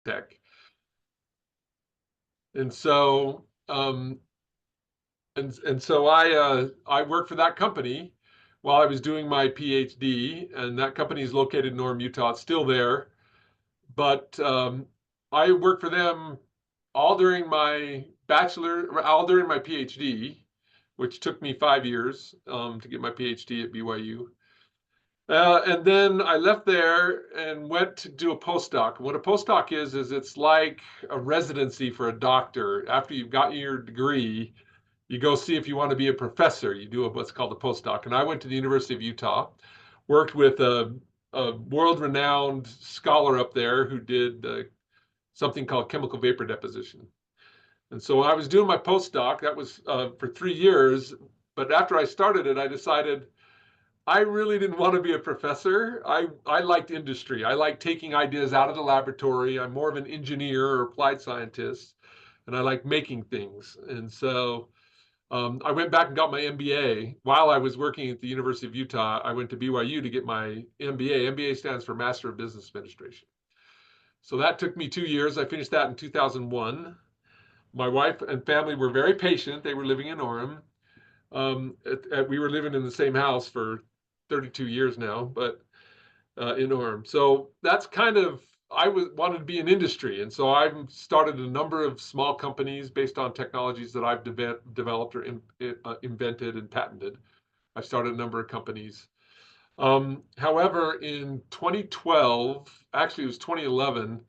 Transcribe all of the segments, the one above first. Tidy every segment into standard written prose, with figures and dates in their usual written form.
tech. And so I worked for that company while I was doing my PhD, and that company is located in Orem, Utah. It's still there, but I worked for them all during my all during my PhD, which took me 5 years to get my PhD at BYU. And then I left there and went to do a postdoc. What a postdoc is it's like a residency for a doctor. After you've gotten your degree, you go see if you want to be a professor. You do what's called a postdoc. And I went to the University of Utah, worked with a world-renowned scholar up there who did something called chemical vapor deposition. And so I was doing my postdoc. That was for 3 years. But after I started it, I decided I really didn't want to be a professor. I liked industry. I like taking ideas out of the laboratory. I'm more of an engineer or applied scientist, and I like making things. And so I went back and got my MBA. While I was working at the University of Utah, I went to BYU to get my MBA. MBA stands for Master of Business Administration. So that took me 2 years. I finished that in 2001. My wife and family were very patient. They were living in Orem. We were living in the same house for 32 years now, but in Orem. So that's kind of, wanted to be in industry. And so I've started a number of small companies based on technologies that I've developed or invented and patented. I've started a number of companies. However, in 2012, actually it was 2011,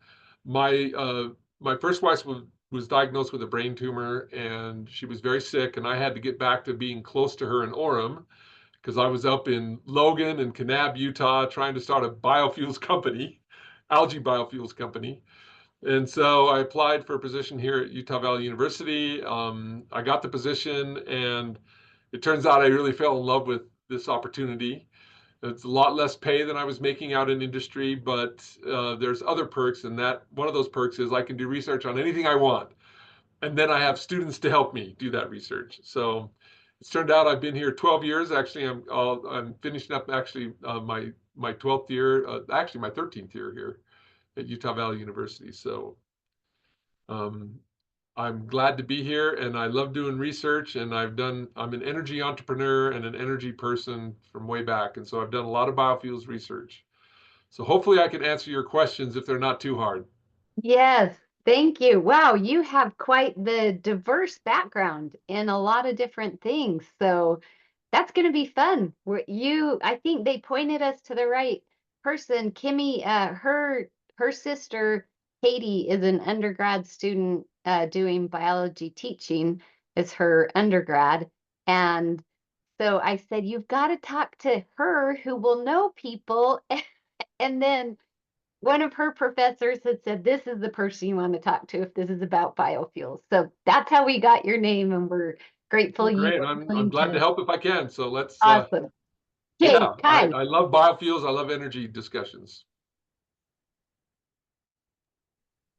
my first wife was diagnosed with a brain tumor, and she was very sick, and I had to get back to being close to her in Orem because I was up in Logan and Kanab, Utah, trying to start a biofuels company, algae biofuels company. And so I applied for a position here at Utah Valley University. I got the position, and it turns out I really fell in love with this opportunity. It's a lot less pay than I was making out in industry, but there's other perks, and that one of those perks is I can do research on anything I want. And then I have students to help me do that research. So it's turned out I've been here 12 years. Actually, I'm finishing up actually my 12th year, actually my 13th year here at Utah Valley University. So I'm glad to be here, and I love doing research, and I'm an energy entrepreneur and an energy person from way back. And so I've done a lot of biofuels research. So hopefully I can answer your questions if they're not too hard. Yes, thank you. Wow, you have quite the diverse background in a lot of different things. So that's going to be fun. I think they pointed us to the right person. Kimmy, her sister Katie is an undergrad student doing biology teaching as her undergrad, and so I said you've got to talk to her who will know people, and then one of her professors had said, this is the person you want to talk to if this is about biofuels. So that's how we got your name, and we're grateful Well, you great. were I'm willing glad to to. help if I can. So let's, Awesome. Okay, yeah, Kai. I love biofuels. I love energy discussions.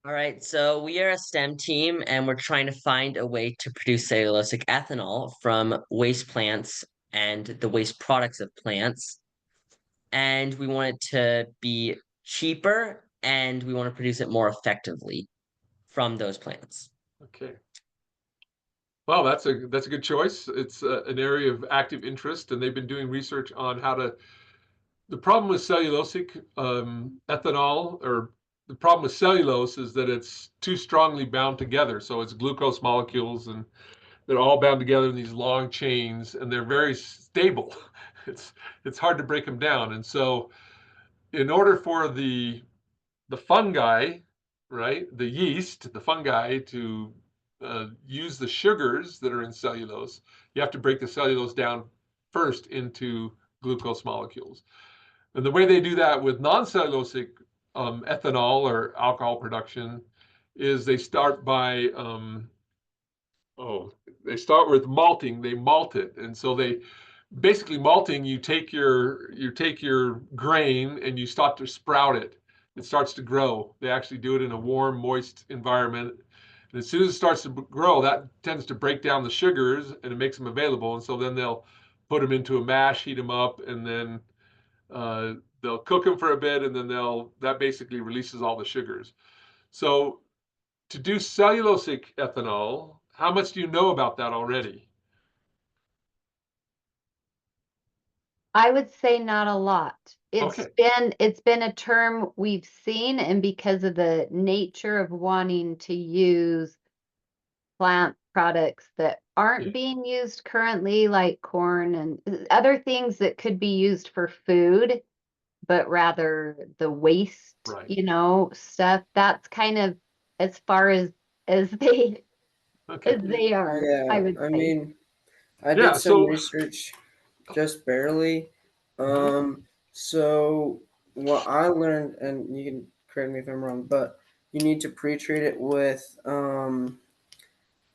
All right, so we are a STEM team and we're trying to find a way to produce cellulosic ethanol from waste plants and the waste products of plants. And we want it to be cheaper and we want to produce it more effectively from those plants. Okay. Well, that's a good choice. It's an area of active interest, and they've been doing research on how to. The problem with cellulosic ethanol, or the problem with cellulose, is that it's too strongly bound together. So it's glucose molecules, and they're all bound together in these long chains, and they're very stable. It's hard to break them down, and so in order for the fungi, right, the yeast, the fungi to use the sugars that are in cellulose, you have to break the cellulose down first into glucose molecules. And the way they do that with non-cellulosic ethanol or alcohol production is they start by they start with malting. They malt it, and so they basically malting. You take your grain and you start to sprout it. It starts to grow. They actually do it in a warm, moist environment. And as soon as it starts to grow, that tends to break down the sugars and it makes them available. And so then they'll put them into a mash, heat them up, and then they'll cook them for a bit, and then that basically releases all the sugars. So to do cellulosic ethanol, how much do you know about that already? I would say not a lot. Okay. It's been a term we've seen, and because of the nature of wanting to use plant products that Yeah. aren't being used currently, like corn and other things that could be used for food, but rather the waste, Right. you know, stuff. That's kind of as far as Okay. as they are, I Yeah, would I say. mean, I did Yeah. some So. research just barely. Mhm. So what I learned, and you can correct me if I'm wrong, but you need to pre-treat it with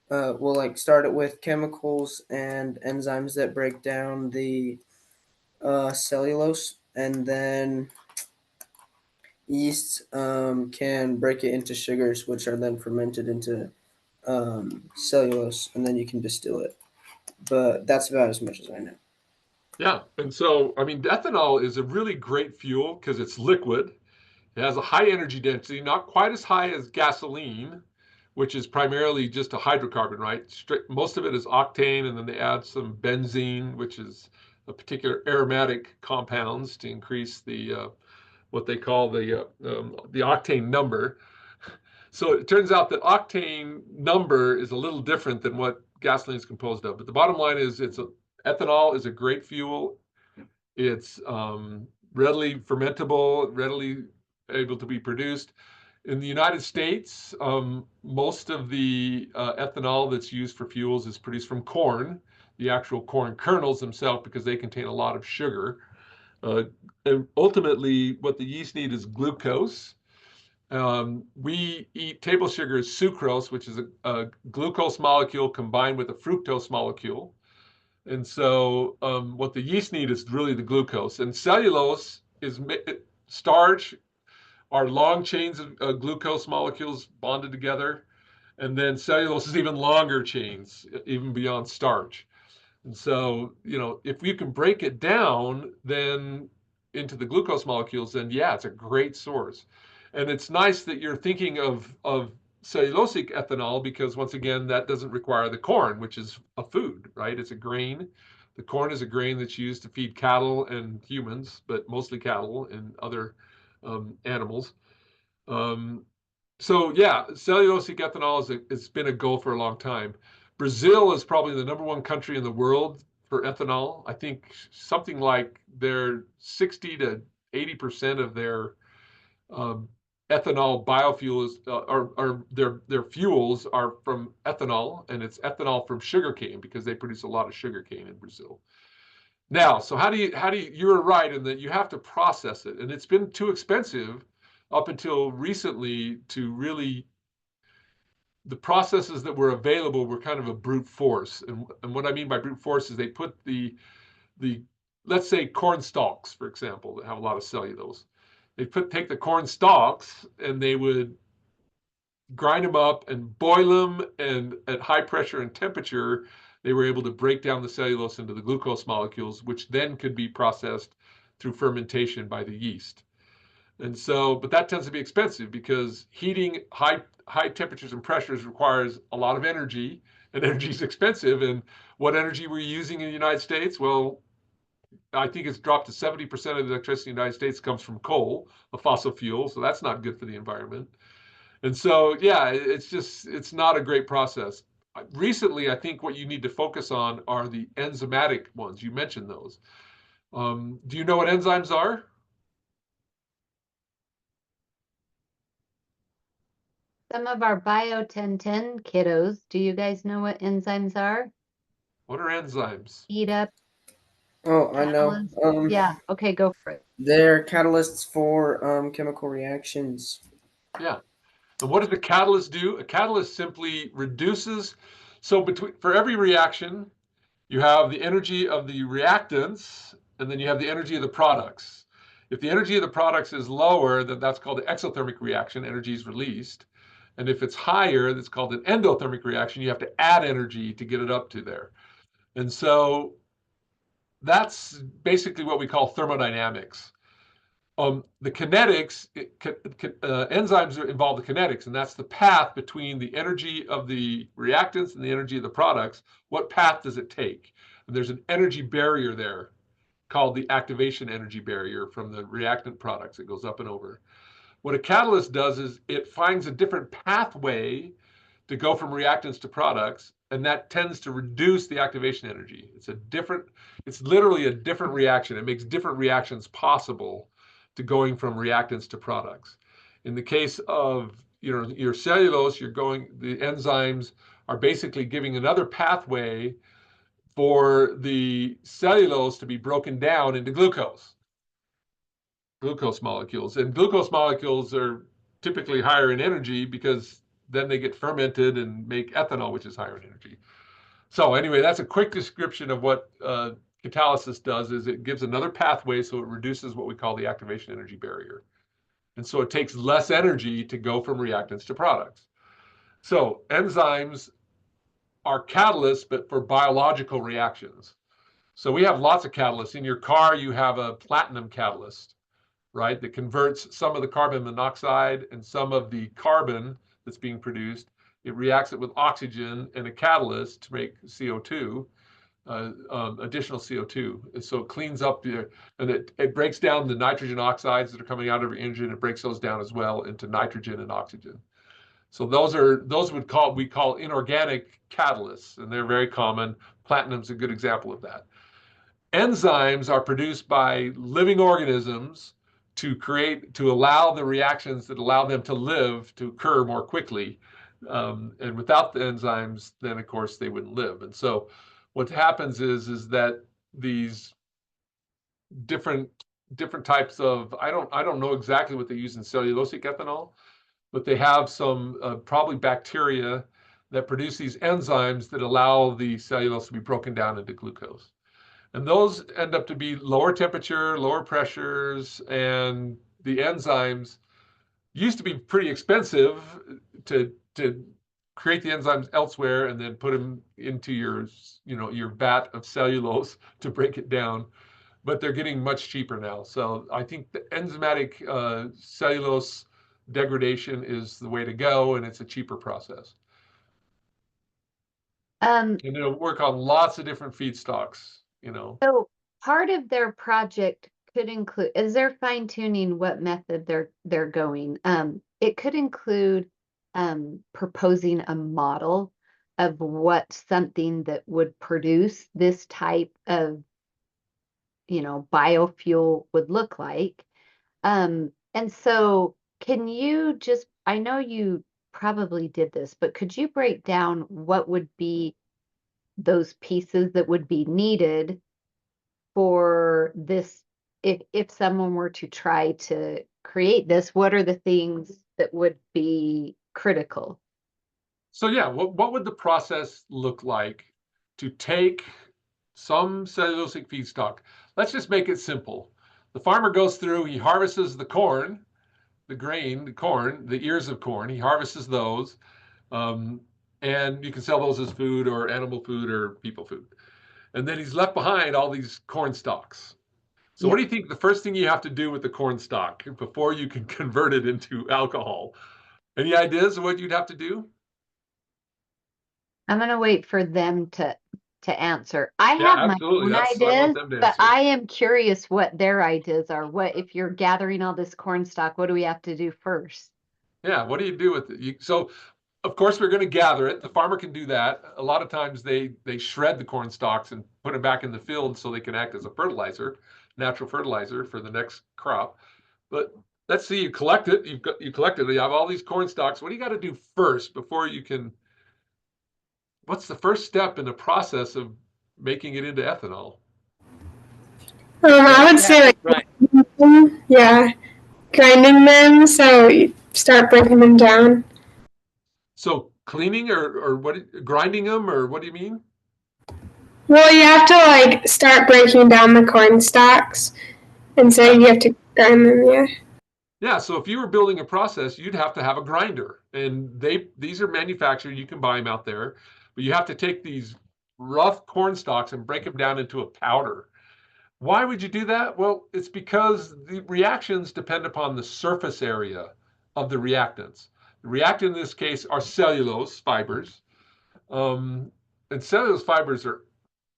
well, like start it with chemicals and enzymes that break down the cellulose, and then yeast can break it into sugars, which are then fermented into cellulose, and then you can distill it. But that's about as much as I know. Yeah. And so, I mean, ethanol is a really great fuel because it's liquid. It has a high energy density, not quite as high as gasoline, which is primarily just a hydrocarbon, right? Most of it is octane, and then they add some benzene, which is a particular aromatic compounds to increase the what they call the octane number. So it turns out that octane number is a little different than what gasoline is composed of. But the bottom line is, ethanol is a great fuel. It's readily fermentable, readily able to be produced. In the United States, most of the ethanol that's used for fuels is produced from corn, the actual corn kernels themselves, because they contain a lot of sugar. Uh, and ultimately, what the yeast need is glucose. We eat table sugar as sucrose, which is a glucose molecule combined with a fructose molecule. And so what the yeast need is really the glucose. And cellulose is starch are long chains of glucose molecules bonded together. And then cellulose is even longer chains, even beyond starch. And so, if we can break it down then into the glucose molecules, then yeah, it's a great source. And it's nice that you're thinking of cellulosic ethanol because once again, that doesn't require the corn, which is a food, right? It's a grain. The corn is a grain that's used to feed cattle and humans, but mostly cattle and other animals. Um, so yeah, cellulosic ethanol it's been a goal for a long time. Brazil is probably the number one country in the world for ethanol. I think something like their 60 to 80% of their um, ethanol biofuels or their fuels are from ethanol, and it's ethanol from sugarcane because they produce a lot of sugarcane in Brazil. Now, so you're right in that you have to process it, and it's been too expensive up until recently to really the processes that were available were kind of a brute force. And what I mean by brute force is they put the let's say corn stalks, for example, that have a lot of cellulose. Take the corn stalks and they would grind them up and boil them, and at high pressure and temperature, they were able to break down the cellulose into the glucose molecules, which then could be processed through fermentation by the yeast. And so, but that tends to be expensive because heating high temperatures and pressures requires a lot of energy, and energy is expensive. And what energy we're using in the United States? Well, I think it's dropped to 70% of the electricity in the United States comes from coal, a fossil fuel. So that's not good for the environment. And so, yeah, it's not a great process. Recently, I think what you need to focus on are the enzymatic ones. You mentioned those. Do you know what enzymes are? Some of our Bio 1010 kiddos, do you guys know what enzymes are? What are enzymes? Heat up, Oh, I know. catalyst. Yeah, okay, go for it. They're catalysts for chemical reactions. Yeah. And what does a catalyst do? A catalyst simply reduces. So for every reaction, you have the energy of the reactants, and then you have the energy of the products. If the energy of the products is lower, then that's called an exothermic reaction. Energy is released. And if it's higher, that's called an endothermic reaction. You have to add energy to get it up to there. And so that's basically what we call thermodynamics. The kinetics, enzymes involve the kinetics, and that's the path between the energy of the reactants and the energy of the products. What path does it take? And there's an energy barrier there called the activation energy barrier from the reactant products. It goes up and over. What a catalyst does is it finds a different pathway to go from reactants to products, and that tends to reduce the activation energy. It's literally a different reaction. It makes different reactions possible to going from reactants to products. In the case of your cellulose, the enzymes are basically giving another pathway for the cellulose to be broken down into glucose molecules. And glucose molecules are typically higher in energy because then they get fermented and make ethanol, which is higher in energy. So anyway, that's a quick description of what catalysis does. Is it gives another pathway, so it reduces what we call the activation energy barrier. And so it takes less energy to go from reactants to products. So enzymes are catalysts, but for biological reactions. So we have lots of catalysts. In your car, you have a platinum catalyst, right, that converts some of the carbon monoxide and some of the carbon that's being produced. It reacts it with oxygen and a catalyst to make CO2, additional CO2. And so it cleans up and it breaks down the nitrogen oxides that are coming out of your engine. It breaks those down as well into nitrogen and oxygen. So we call inorganic catalysts, and they're very common. Platinum's a good example of that. Enzymes are produced by living organisms to allow the reactions that allow them to live to occur more quickly. And without the enzymes, then of course they wouldn't live. And so what happens is that these different types of, I don't know exactly what they use in cellulosic ethanol, but they have some probably bacteria that produce these enzymes that allow the cellulose to be broken down into glucose. And those end up to be lower temperature, lower pressures, and the enzymes used to be pretty expensive to create the enzymes elsewhere and then put them into your vat of cellulose to break it down. But they're getting much cheaper now. So I think the enzymatic cellulose degradation is the way to go, and it's a cheaper process. And it'll work on lots of different feedstocks. So part of their project could include, as they're fine tuning what method they're going, it could include proposing a model of what something that would produce this type of biofuel would look like. And so can you just, I know you probably did this, but could you break down what would be those pieces that would be needed for this? If someone were to try to create this, what are the things that would be critical? So yeah, what would the process look like to take some cellulosic feedstock? Let's just make it simple. The farmer goes through, he harvests the corn, the grain, the ears of corn, he harvests those. And you can sell those as food or animal food or people food. And then he's left behind all these corn stalks. So what do you think the first thing you have to do with the corn stalk before you can convert it into alcohol? Any ideas of what you'd have to do? I'm going to wait for them to answer. I Yeah, have my absolutely. own I want ideas, them to but answer. I am curious what their ideas are. What if you're gathering all this corn stalk, what do we have to do first? Yeah, what do you do with it? So, of course, we're going to gather it. The farmer can do that. A lot of times they shred the corn stalks and put them back in the field so they can act as a fertilizer, natural fertilizer for the next crop. But let's see, you collect it. You collect it. You have all these corn stalks. What do you got to do first before you can? What's the first step in the process of making it into ethanol? I would say Right. yeah, grinding them. So you start breaking them down. So cleaning or grinding them, or what do you mean? Well, you have to start breaking down the corn stalks, and so you have to grind them. Yeah. Yeah, so if you were building a process, you'd have to have a grinder, and these are manufactured. You can buy them out there, but you have to take these rough corn stalks and break them down into a powder. Why would you do that? Well, it's because the reactions depend upon the surface area of the reactants. The reactant in this case are cellulose fibers. And cellulose fibers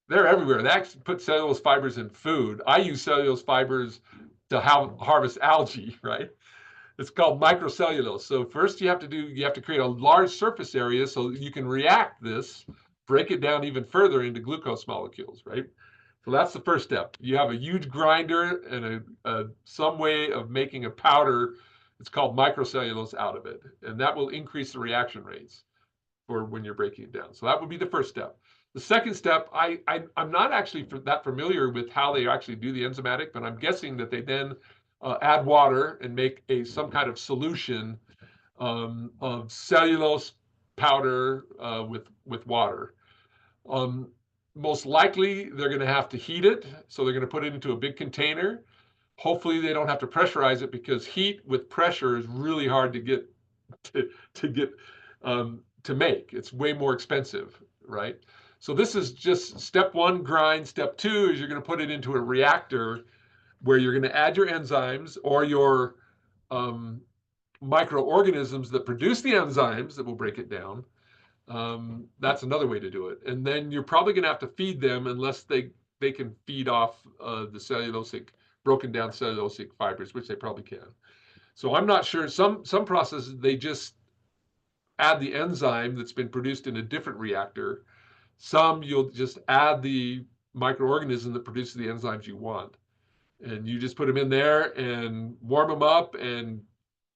they're everywhere. They actually put cellulose fibers in food. I use cellulose fibers to harvest algae, right? It's called microcellulose. So first you have to create a large surface area so that you can react this, break it down even further into glucose molecules, right? So that's the first step. You have a huge grinder and some way of making a powder. It's called microcellulose out of it, and that will increase the reaction rates for when you're breaking it down. So that would be the first step. The second step, I'm not actually that familiar with how they actually do the enzymatic, but I'm guessing that they then add water and make some kind of solution of cellulose powder with water. Most likely, they're going to have to heat it, so they're going to put it into a big container. Hopefully, they don't have to pressurize it because heat with pressure is really hard to get to make. It's way more expensive, right? So this is just step one, grind. Step two is you're going to put it into a reactor where you're going to add your enzymes or your microorganisms that produce the enzymes that will break it down. That's another way to do it. And then you're probably going to have to feed them unless they can feed off the broken down cellulosic fibers, which they probably can. So I'm not sure. Some processes, they just add the enzyme that's been produced in a different reactor. Some you'll just add the microorganism that produces the enzymes you want. And you just put them in there and warm them up and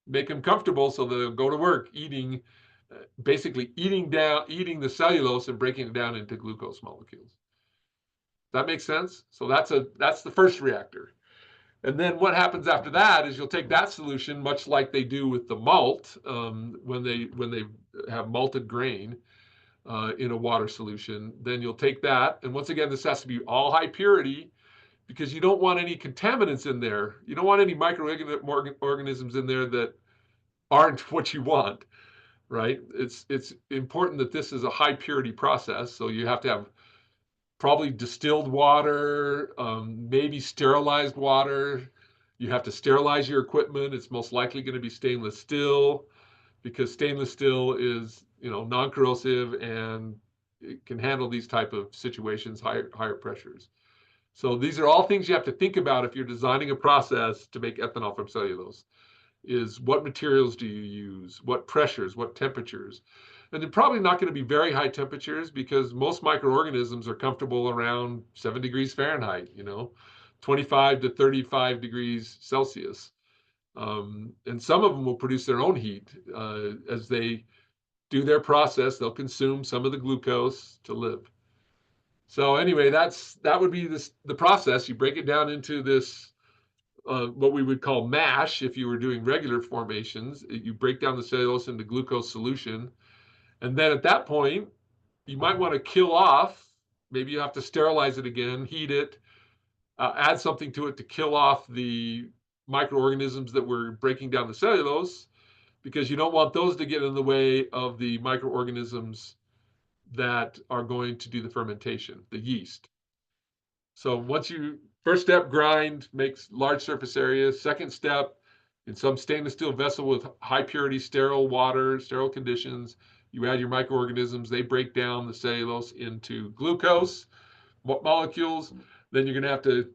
make them comfortable so they'll go to work basically eating the cellulose and breaking it down into glucose molecules. That makes sense? So that's the first reactor. And then what happens after that is you'll take that solution, much like they do with the malt, when they have malted grain in a water solution. Then you'll take that, and once again, this has to be all high purity because you don't want any contaminants in there. You don't want any microorganisms in there that aren't what you want, right? It's important that this is a high purity process, so you have to have probably distilled water, maybe sterilized water. You have to sterilize your equipment. It's most likely going to be stainless steel because stainless steel is, non-corrosive and it can handle these type of situations, higher pressures. So these are all things you have to think about if you're designing a process to make ethanol from cellulose. Is what materials do you use? What pressures? What temperatures? And they're probably not going to be very high temperatures because most microorganisms are comfortable around 7 degrees Fahrenheit, 25 to 35 degrees Celsius. And some of them will produce their own heat. As they do their process, they'll consume some of the glucose to live. So anyway, that would be the process. You break it down into this, what we would call mash if you were doing regular formations. You break down the cellulose into glucose solution. And then at that point, you might want to kill off, maybe you have to sterilize it again, heat it, add something to it to kill off the microorganisms that were breaking down the cellulose, because you don't want those to get in the way of the microorganisms that are going to do the fermentation, the yeast. So first step, grind, makes large surface areas. Second step, in some stainless steel vessel with high purity, sterile water, sterile conditions, you add your microorganisms, they break down the cellulose into glucose molecules. Then you're going to have to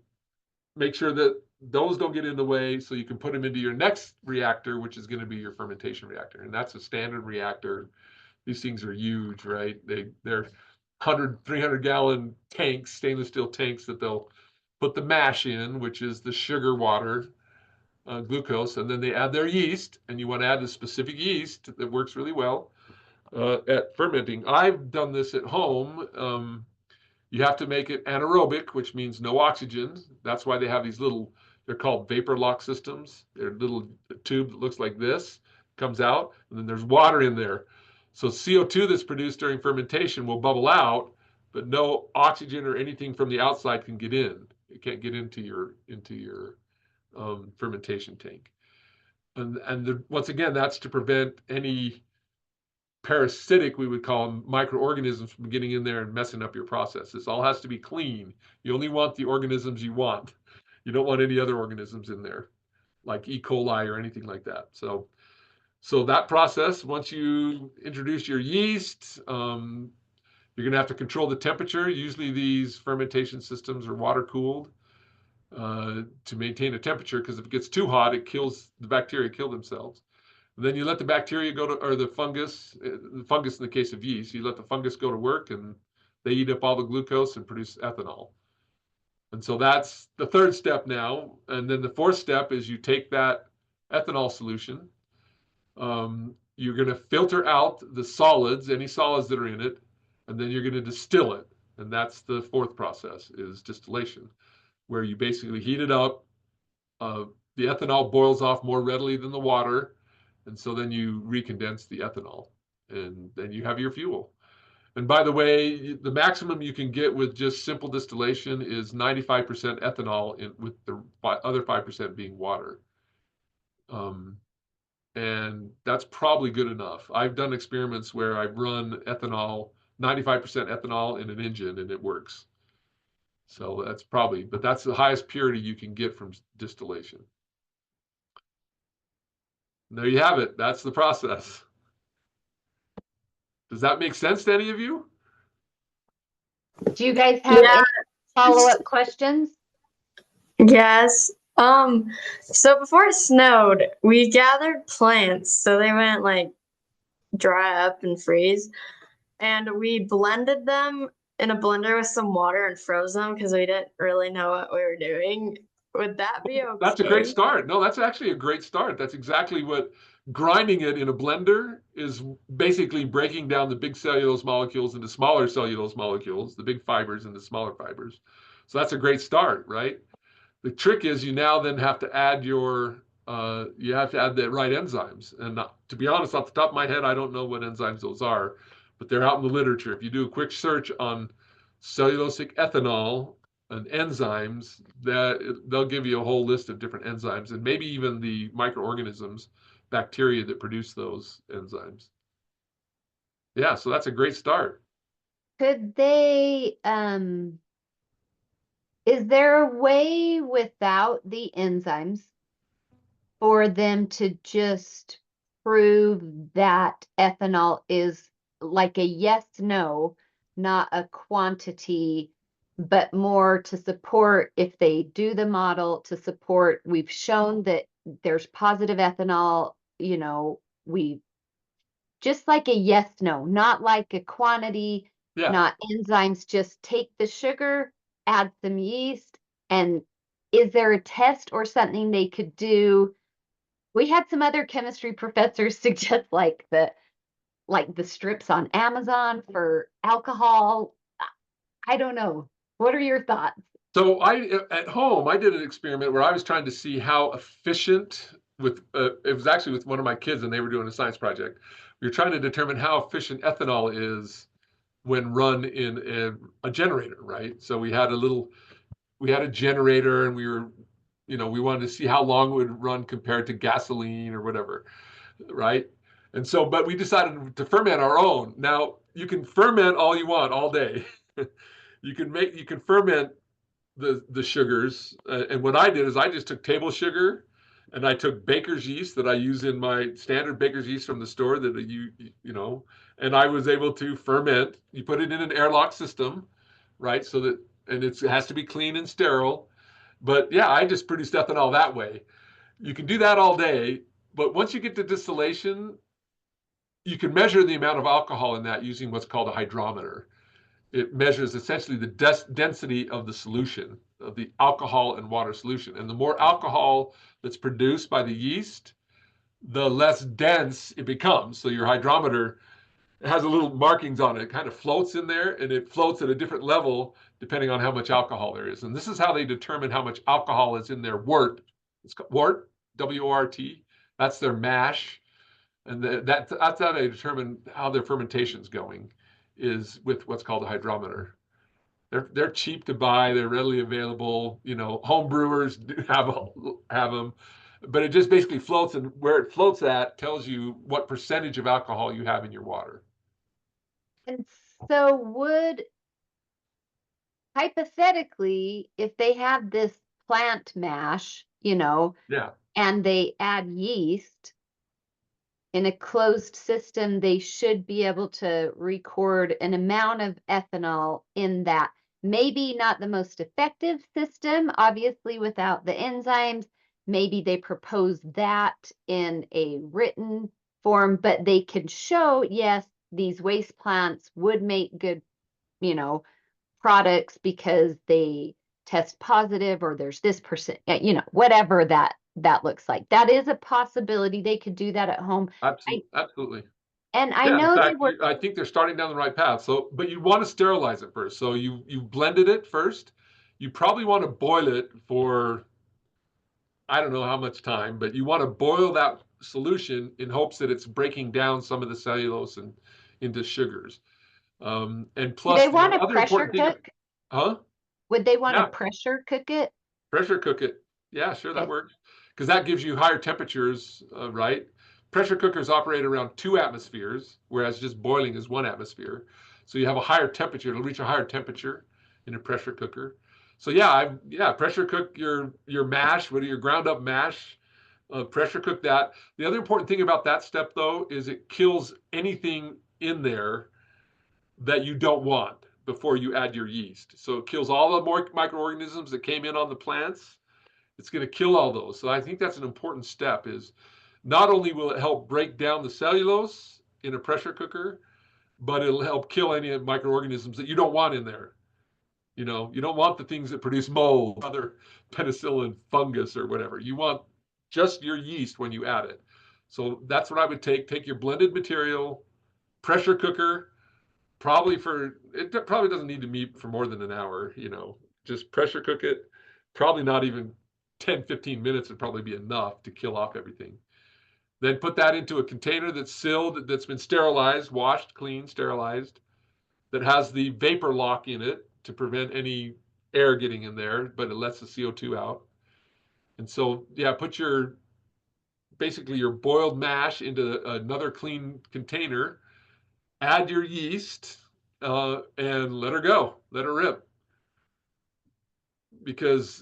make sure that those don't get in the way so you can put them into your next reactor, which is going to be your fermentation reactor. And that's a standard reactor. These things are huge, right? They're 300 gallon tanks, stainless steel tanks that they'll put the mash in, which is the sugar water, glucose, and then they add their yeast, and you want to add a specific yeast that works really well at fermenting. I've done this at home. You have to make it anaerobic, which means no oxygen. That's why they have they're called vapor lock systems. They're a little tube that looks like this, comes out, and then there's water in there. So CO2 that's produced during fermentation will bubble out, but no oxygen or anything from the outside can get in. It can't get into your fermentation tank. And once again, that's to prevent any parasitic, we would call them, microorganisms from getting in there and messing up your process. This all has to be clean. You only want the organisms you want. You don't want any other organisms in there, like E. coli or anything like that. So that process, once you introduce your yeast, you're going to have to control the temperature. Usually these fermentation systems are water cooled to maintain a temperature, because if it gets too hot, it kills the bacteria, kill themselves. And then you let the bacteria go to, or the fungus in the case of yeast, you let the fungus go to work, and they eat up all the glucose and produce ethanol. And so that's the third step now. And then the fourth step is you take that ethanol solution. You're going to filter out the solids, any solids that are in it, and then you're going to distill it. And that's the fourth process, is distillation, where you basically heat it up. The ethanol boils off more readily than the water, and so then you recondense the ethanol, and then you have your fuel. And by the way, the maximum you can get with just simple distillation is 95% ethanol, with the other 5% being water. And that's probably good enough. I've done experiments where I've run ethanol, 95% ethanol in an engine, and it works. So but that's the highest purity you can get from distillation. And there you have it. That's the process. Does that make sense to any of you? Do you guys have Yeah. any follow-up questions? Yes. So before it snowed, we gathered plants so they wouldn't like dry up and freeze. And we blended them in a blender with some water and froze them because we didn't really know what we were doing. Would that be okay? That's a great start. No, that's actually a great start. That's exactly what grinding it in a blender is, basically breaking down the big cellulose molecules into smaller cellulose molecules, the big fibers into smaller fibers. So that's a great start, right? The trick is you now then have to add the right enzymes. And to be honest, off the top of my head, I don't know what enzymes those are, but they're out in the literature. If you do a quick search on cellulosic ethanol and enzymes, they'll give you a whole list of different enzymes, and maybe even the microorganisms, bacteria that produce those enzymes. Yeah, so that's a great start. Could they, is there a way without the enzymes for them to just prove that ethanol is like a yes, no, not a quantity, but more to support, if they do the model to support, we've shown that there's positive ethanol, we just like a yes, no, not like a quantity, Yeah. not enzymes, just take the sugar, add some yeast. And is there a test or something they could do? We had some other chemistry professors suggest like the strips on Amazon for alcohol. I don't know. What are your thoughts? So at home, I did an experiment where I was trying to see how efficient it was actually with one of my kids, and they were doing a science project. We were trying to determine how efficient ethanol is when run in a generator, right? So we had a generator, and we wanted to see how long it would run compared to gasoline or whatever, right? And so, but we decided to ferment our own. Now, you can ferment all you want all day. You can ferment the sugars. And what I did is I just took table sugar, and I took baker's yeast that I use in my standard baker's yeast from the store and I was able to ferment. You put it in an airlock system, right? And it has to be clean and sterile. But yeah, I just produced ethanol that way. You can do that all day, but once you get to distillation, you can measure the amount of alcohol in that using what's called a hydrometer. It measures essentially the density of the solution, of the alcohol and water solution. And the more alcohol that's produced by the yeast, the less dense it becomes. So your hydrometer has a little markings on it. It kind of floats in there, and it floats at a different level depending on how much alcohol there is. And this is how they determine how much alcohol is in their wort. It's called wort, W-O-R-T. That's their mash. And that's how they determine how their fermentation's going, is with what's called a hydrometer. They're cheap to buy. They're readily available. Home brewers do have them. but it just basically floats, and where it floats at tells you what percentage of alcohol you have in your water. And so hypothetically, if they have this plant mash, Yeah. and they add yeast in a closed system, they should be able to record an amount of ethanol in that. Maybe not the most effective system, obviously, without the enzymes. Maybe they propose that in a written form, but they can show, yes, these waste plants would make good, products because they test positive, or there's this percent, whatever that looks like. That is a possibility. They could do that at home. Absolutely. And I Yeah, in know they fact, were, I think they're starting down the right path. So, but you want to sterilize it first. So you blended it first. You probably want to boil it for, I don't know how much time, but you want to boil that solution in hopes that it's breaking down some of the cellulose and into sugars. And do plus, they the want to other pressure important thing, cook? huh? Would they want to Yeah, pressure cook it? pressure cook it. Yeah, sure, that Okay. works. Because that gives you higher temperatures, right? Pressure cookers operate around 2 atmospheres, whereas just boiling is 1 atmosphere. So you have a higher temperature. It'll reach a higher temperature in a pressure cooker. So yeah, pressure cook your mash, whether your ground up mash, pressure cook that. The other important thing about that step, though, is it kills anything in there that you don't want before you add your yeast. So it kills all the microorganisms that came in on the plants. It's going to kill all those. So I think that's an important step, is not only will it help break down the cellulose in a pressure cooker, but it'll help kill any microorganisms that you don't want in there. You don't want the things that produce mold, other penicillin, fungus, or whatever. You want just your yeast when you add it. So that's what I would take. Take your blended material, pressure cooker, it probably doesn't need to meet for more than an hour, just pressure cook it. Probably not even 10-15 minutes would probably be enough to kill off everything. Then put that into a container that's sealed, that's been sterilized, washed, clean, sterilized, that has the vapor lock in it to prevent any air getting in there, but it lets the CO2 out. And so, yeah, put basically your boiled mash into another clean container, add your yeast, and let her go, let her rip.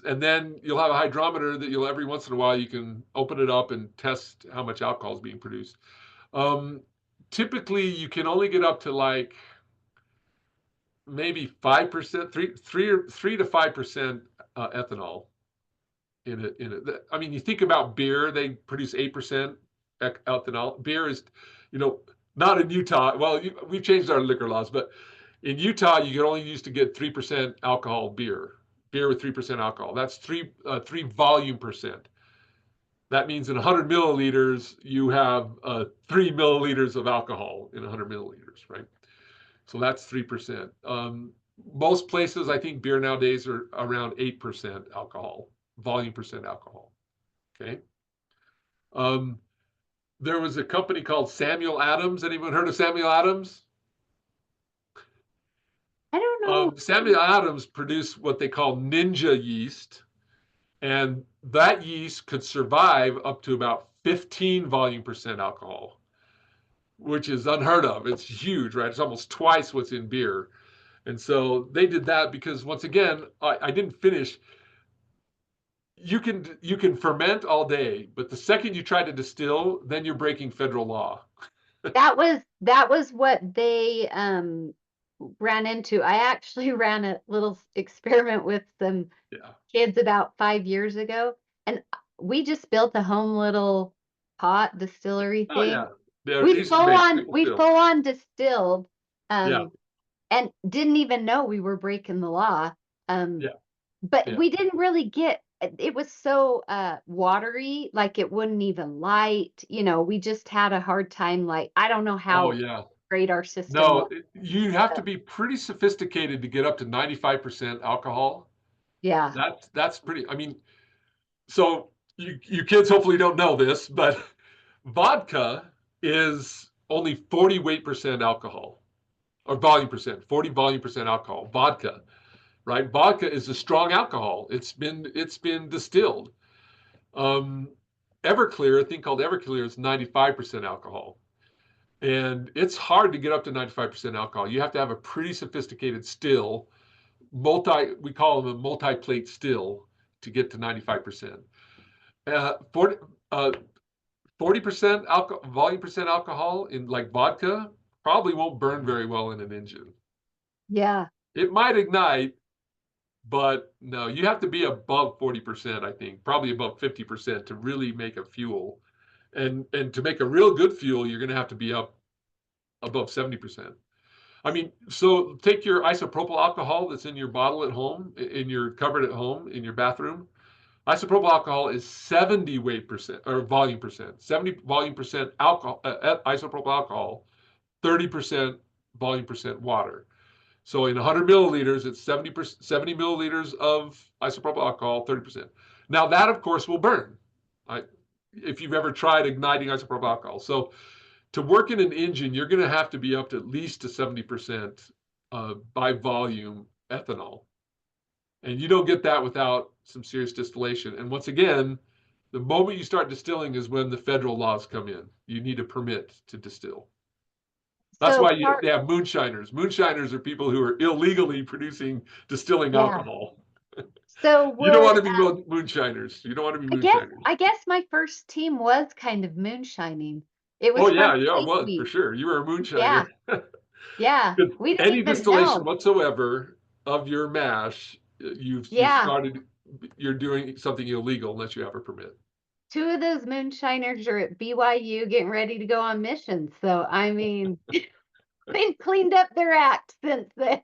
And then you'll have a hydrometer that every once in a while you can open it up and test how much alcohol is being produced. Typically, you can only get up to like maybe 5%, 3 to 5% ethanol in it. I mean, you think about beer; they produce 8% ethanol. Beer is, not in Utah. Well, we've changed our liquor laws, but in Utah, you can only used to get 3% alcohol beer with 3% alcohol. That's 3 volume percent. That means in 100 milliliters, you have 3 milliliters of alcohol in 100 milliliters, right? So that's 3%. Most places, I think beer nowadays are around 8% alcohol, volume percent alcohol. Okay. There was a company called Samuel Adams. Anyone heard of Samuel Adams? I don't know. Samuel Adams produced what they call ninja yeast, and that yeast could survive up to about 15 volume percent alcohol, which is unheard of. It's huge, right? It's almost twice what's in beer. And so they did that because, once again, I didn't finish. You can ferment all day, but the second you try to distill, then you're breaking federal law. That was what they ran into. I actually ran a little experiment with some Yeah. kids about 5 years ago, and we just built a home little pot distillery Oh thing. yeah. Yeah. We Easy to full make. on Simple we still. full on distilled, Yeah. and didn't even know we were breaking the law. Yeah. But Yeah. we didn't really get, it was so watery, like it wouldn't even light. We just had a hard time. Like, I don't know Oh how yeah. great our system No, was. you have to be pretty sophisticated to get up to 95% alcohol. Yeah. That's pretty. I mean, so you kids hopefully don't know this, but vodka is only 40 weight percent alcohol, or volume percent, 40 volume percent alcohol. Vodka, right? Vodka is a strong alcohol. It's been distilled. Everclear, a thing called Everclear, is 95% alcohol. And it's hard to get up to 95% alcohol. You have to have a pretty sophisticated still, we call them a multi-plate still, to get to 95%. 40% alcohol, volume percent alcohol in like vodka probably won't burn very well in an engine. Yeah. It might ignite, but no, you have to be above 40%, I think, probably above 50% to really make a fuel. And to make a real good fuel, you're going to have to be up above 70%. I mean, so take your isopropyl alcohol that's in your bottle at home, in your cupboard at home, in your bathroom. Isopropyl alcohol is 70 weight percent or volume percent, 70 volume percent alcohol, isopropyl alcohol, 30% volume percent water. So in 100 milliliters, it's 70 milliliters of isopropyl alcohol, 30%. Now that, of course, will burn. If you've ever tried igniting isopropyl alcohol. So to work in an engine, you're going to have to be up to at least to 70% by volume ethanol. And you don't get that without some serious distillation. And once again, the moment you start distilling is when the federal laws come in. You need a permit to distill. That's So why they have moonshiners. Moonshiners are people who are illegally distilling Yeah. alcohol. So You don't want to would, be moonshiners. You don't want to be moonshiners. I guess my first team was kind of moonshining. It was Oh from yeah, it Fleet was for Week. sure. You were a Yeah. moonshiner. Yeah. Because We didn't any even distillation know. whatsoever of your mash, Yeah. you're doing something illegal unless you have a permit. 2 of those moonshiners are at BYU getting ready to go on missions. So, I mean, they've cleaned up their act since then.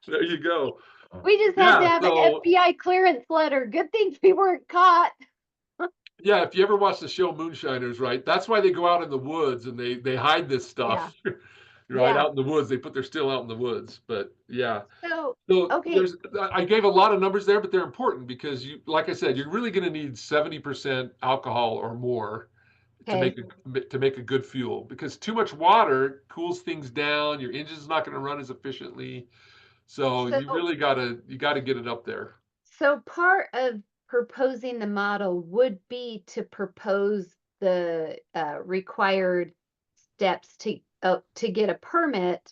There you go. We just had to Yeah, have an so FBI clearance letter. Good thing we weren't caught. yeah, if you ever watch the show Moonshiners, right? That's why they go out in the woods and they hide this stuff. Right Yeah. out in the woods. They put their still out in the woods. But yeah. So, So okay. I gave a lot of numbers there, but they're important because like I said, you're really going to need 70% alcohol or more to Okay. make a good fuel, because too much water cools things down. Your engine's not going to run as efficiently. So you So, really got to get it up there. so part of proposing the model would be to propose the required steps to get a permit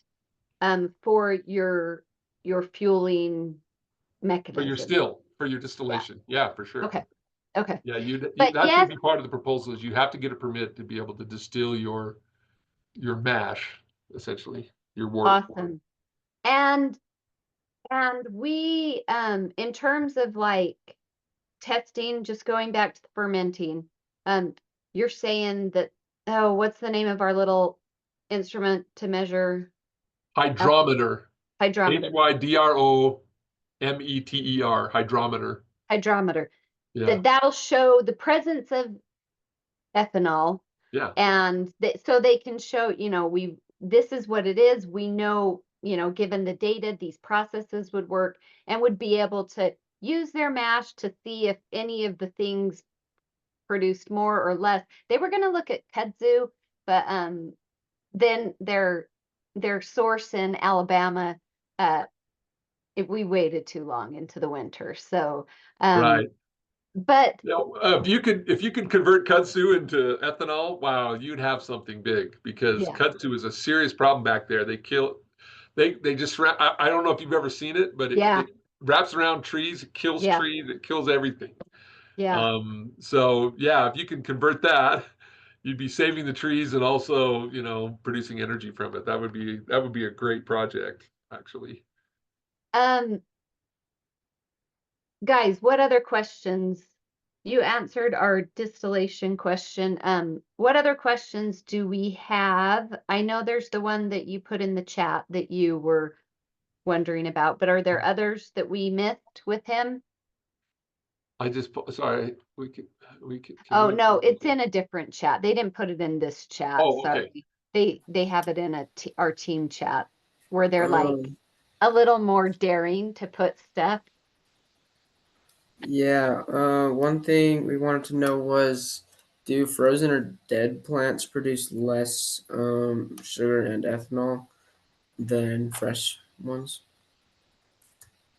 for your fueling mechanism. For your distillation. Yeah, for sure. Okay. Okay. Yeah, But that yes, would be part of the proposal, is you have to get a permit to be able to distill your mash, essentially, your wort. awesome. And we in terms of like testing, just going back to the fermenting, you're saying that, oh, what's the name of our little instrument to measure Hydrometer. hydrometer? Hydrometer. Hydrometer. Hydrometer. Yeah. That'll show the presence of ethanol. Yeah. And so they can show, this is what it is. We know, given the data, these processes would work, and would be able to use their mash to see if any of the things produced more or less. They were going to look at kudzu, but then their source in Alabama, we waited too long into the winter. So Right. but if you could convert kudzu into ethanol, wow, you'd have something big, because Yeah. kudzu is a serious problem back there. They just I don't know if you've ever seen it, but Yeah. it wraps around trees, it kills Yeah. trees, it kills everything. Yeah. So yeah, if you can convert that, you'd be saving the trees and also, producing energy from it. That would be a great project, actually. Guys, what other questions? You answered our distillation question. What other questions do we have? I know there's the one that you put in the chat that you were wondering about, but are there others that we missed with him? Sorry, Oh, no, it's in a different chat. They didn't put it in this chat. Oh, okay. Sorry. They have it in our team chat where they're like a little more daring to put stuff. Yeah, one thing we wanted to know was, do frozen or dead plants produce less sugar and ethanol than fresh ones?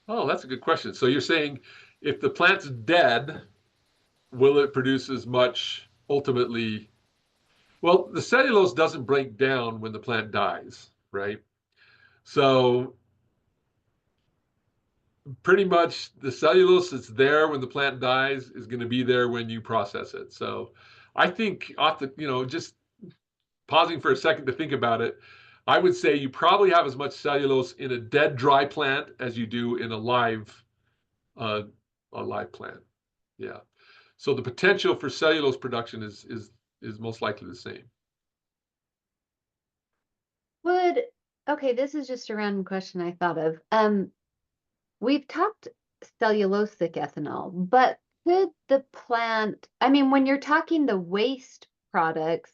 Oh, that's a good question. So you're saying if the plant's dead, will it produce as much ultimately, well, the cellulose doesn't break down when the plant dies, right? So pretty much the cellulose that's there when the plant dies is going to be there when you process it. So I think off the, just pausing for a second to think about it, I would say you probably have as much cellulose in a dead dry plant as you do in uh, a live plant. Yeah. So the potential for cellulose production is most likely the same. Okay, this is just a random question I thought of. We've talked cellulosic ethanol, but could the plant, I mean, when you're talking the waste products,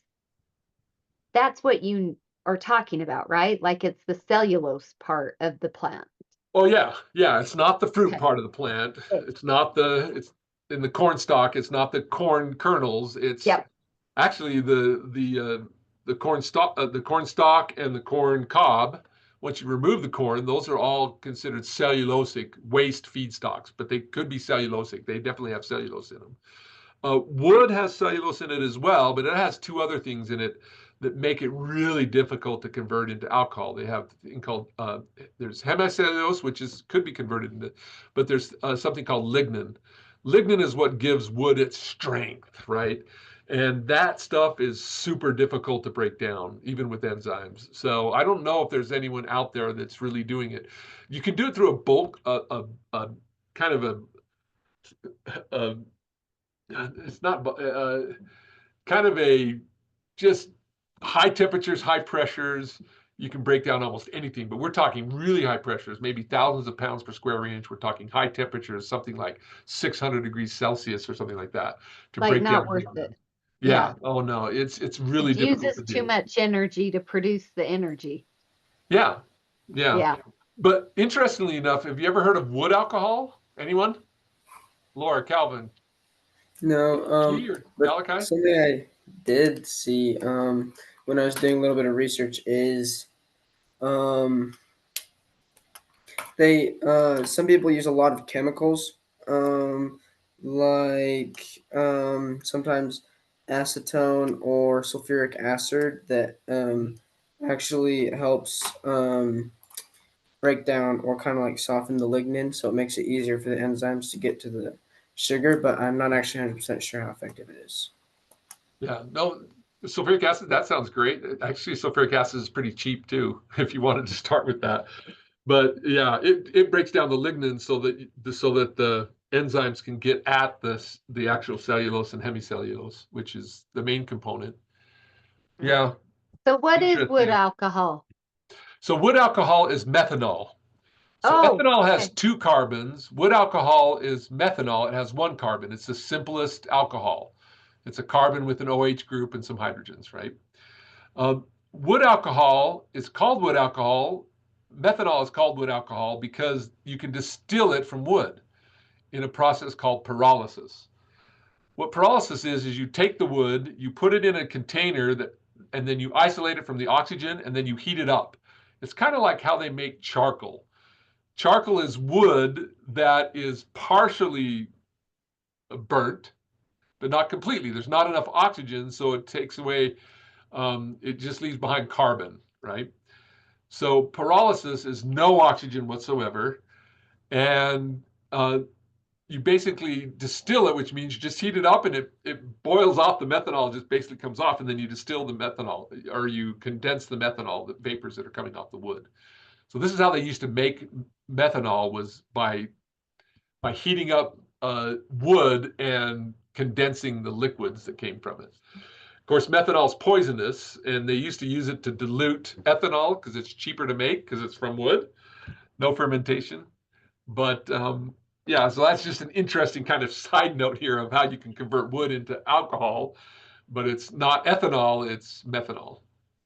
that's what you are talking about, right? Like it's the cellulose part of the plant. Oh yeah, yeah. It's not the fruit Okay. part of the plant. Okay. It's in the corn stalk. It's not the corn kernels. It's Yep. actually the corn stalk and the corn cob. Once you remove the corn, those are all considered cellulosic waste feedstocks, but they could be cellulosic. They definitely have cellulose in them. Wood has cellulose in it as well, but it has two other things in it that make it really difficult to convert into alcohol. They have a thing called there's hemicellulose, which could be converted into, but there's something called lignin. Lignin is what gives wood its strength, right? And that stuff is super difficult to break down, even with enzymes. So I don't know if there's anyone out there that's really doing it. You can do it through a bulk, a kind of a it's not kind of a just high temperatures, high pressures. You can break down almost anything, but we're talking really high pressures, maybe thousands of pounds per square inch. We're talking high temperatures, something like 600 degrees Celsius or something like that, to Like break not down. worth it. Yeah. Oh no, it's really It difficult uses to too do. much energy to produce the energy. Yeah. Yeah. Yeah. But interestingly enough, have you ever heard of wood alcohol? Anyone? Laura, Calvin, No, G or but Malachi? something I did see when I was doing a little bit of research is um, they some people use a lot of chemicals like sometimes acetone or sulfuric acid that actually helps break down or kind of like soften the lignin, so it makes it easier for the enzymes to get to the sugar. But I'm not actually 100% sure how effective it is. Yeah, no, sulfuric acid, that sounds great. Actually, sulfuric acid is pretty cheap too, if you wanted to start with that. But yeah, it breaks down the lignin so that the enzymes can get at the actual cellulose and hemicellulose, which is the main component. Yeah, So what is wood interesting. alcohol? So wood alcohol is methanol. So Oh, ethanol has okay. two carbons. Wood alcohol is methanol. It has one carbon. It's the simplest alcohol. It's a carbon with an OH group and some hydrogens, right? Wood alcohol is called wood alcohol. Methanol is called wood alcohol because you can distill it from wood in a process called pyrolysis. What pyrolysis is you take the wood, you put it in a container and then you isolate it from the oxygen and then you heat it up. It's kind of like how they make charcoal. Charcoal is wood that is partially burnt, but not completely. There's not enough oxygen, so it takes away, it just leaves behind carbon, right? So pyrolysis is no oxygen whatsoever. And you basically distill it, which means you just heat it up and it boils off. The methanol just basically comes off, and then you distill the methanol, or you condense the methanol, the vapors that are coming off the wood. So this is how they used to make methanol, was by heating up wood and condensing the liquids that came from it. Of course, methanol is poisonous, and they used to use it to dilute ethanol because it's cheaper to make because it's from wood, no fermentation. But yeah, so that's just an interesting kind of side note here of how you can convert wood into alcohol, but it's not ethanol, it's methanol,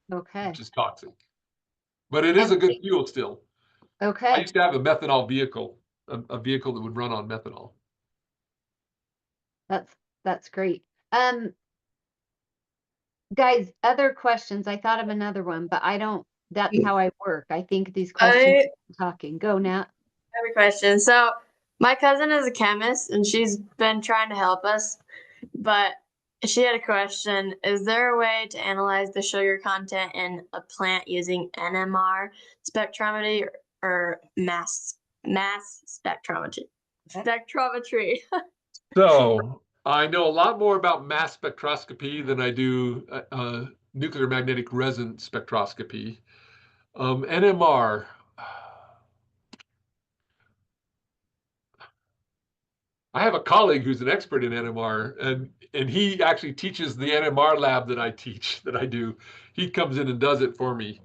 which Okay. is toxic. But it is And a good fuel still. I okay. used to have a methanol vehicle, a vehicle that would run on methanol. That's great. Guys, other questions. I thought of another one, but I don't, that's how I work. I think these questions talking. Go, Nat. I have a question. So my cousin is a chemist and she's been trying to help us, but she had a question. Is there a way to analyze the sugar content in a plant using NMR spectrometry or mass spectrometry? Spectrometry. So I know a lot more about mass spectroscopy than I do nuclear magnetic resonance spectroscopy. NMR. I have a colleague who's an expert in NMR, and he actually teaches the NMR lab that I teach, that I do. He comes in and does it for me.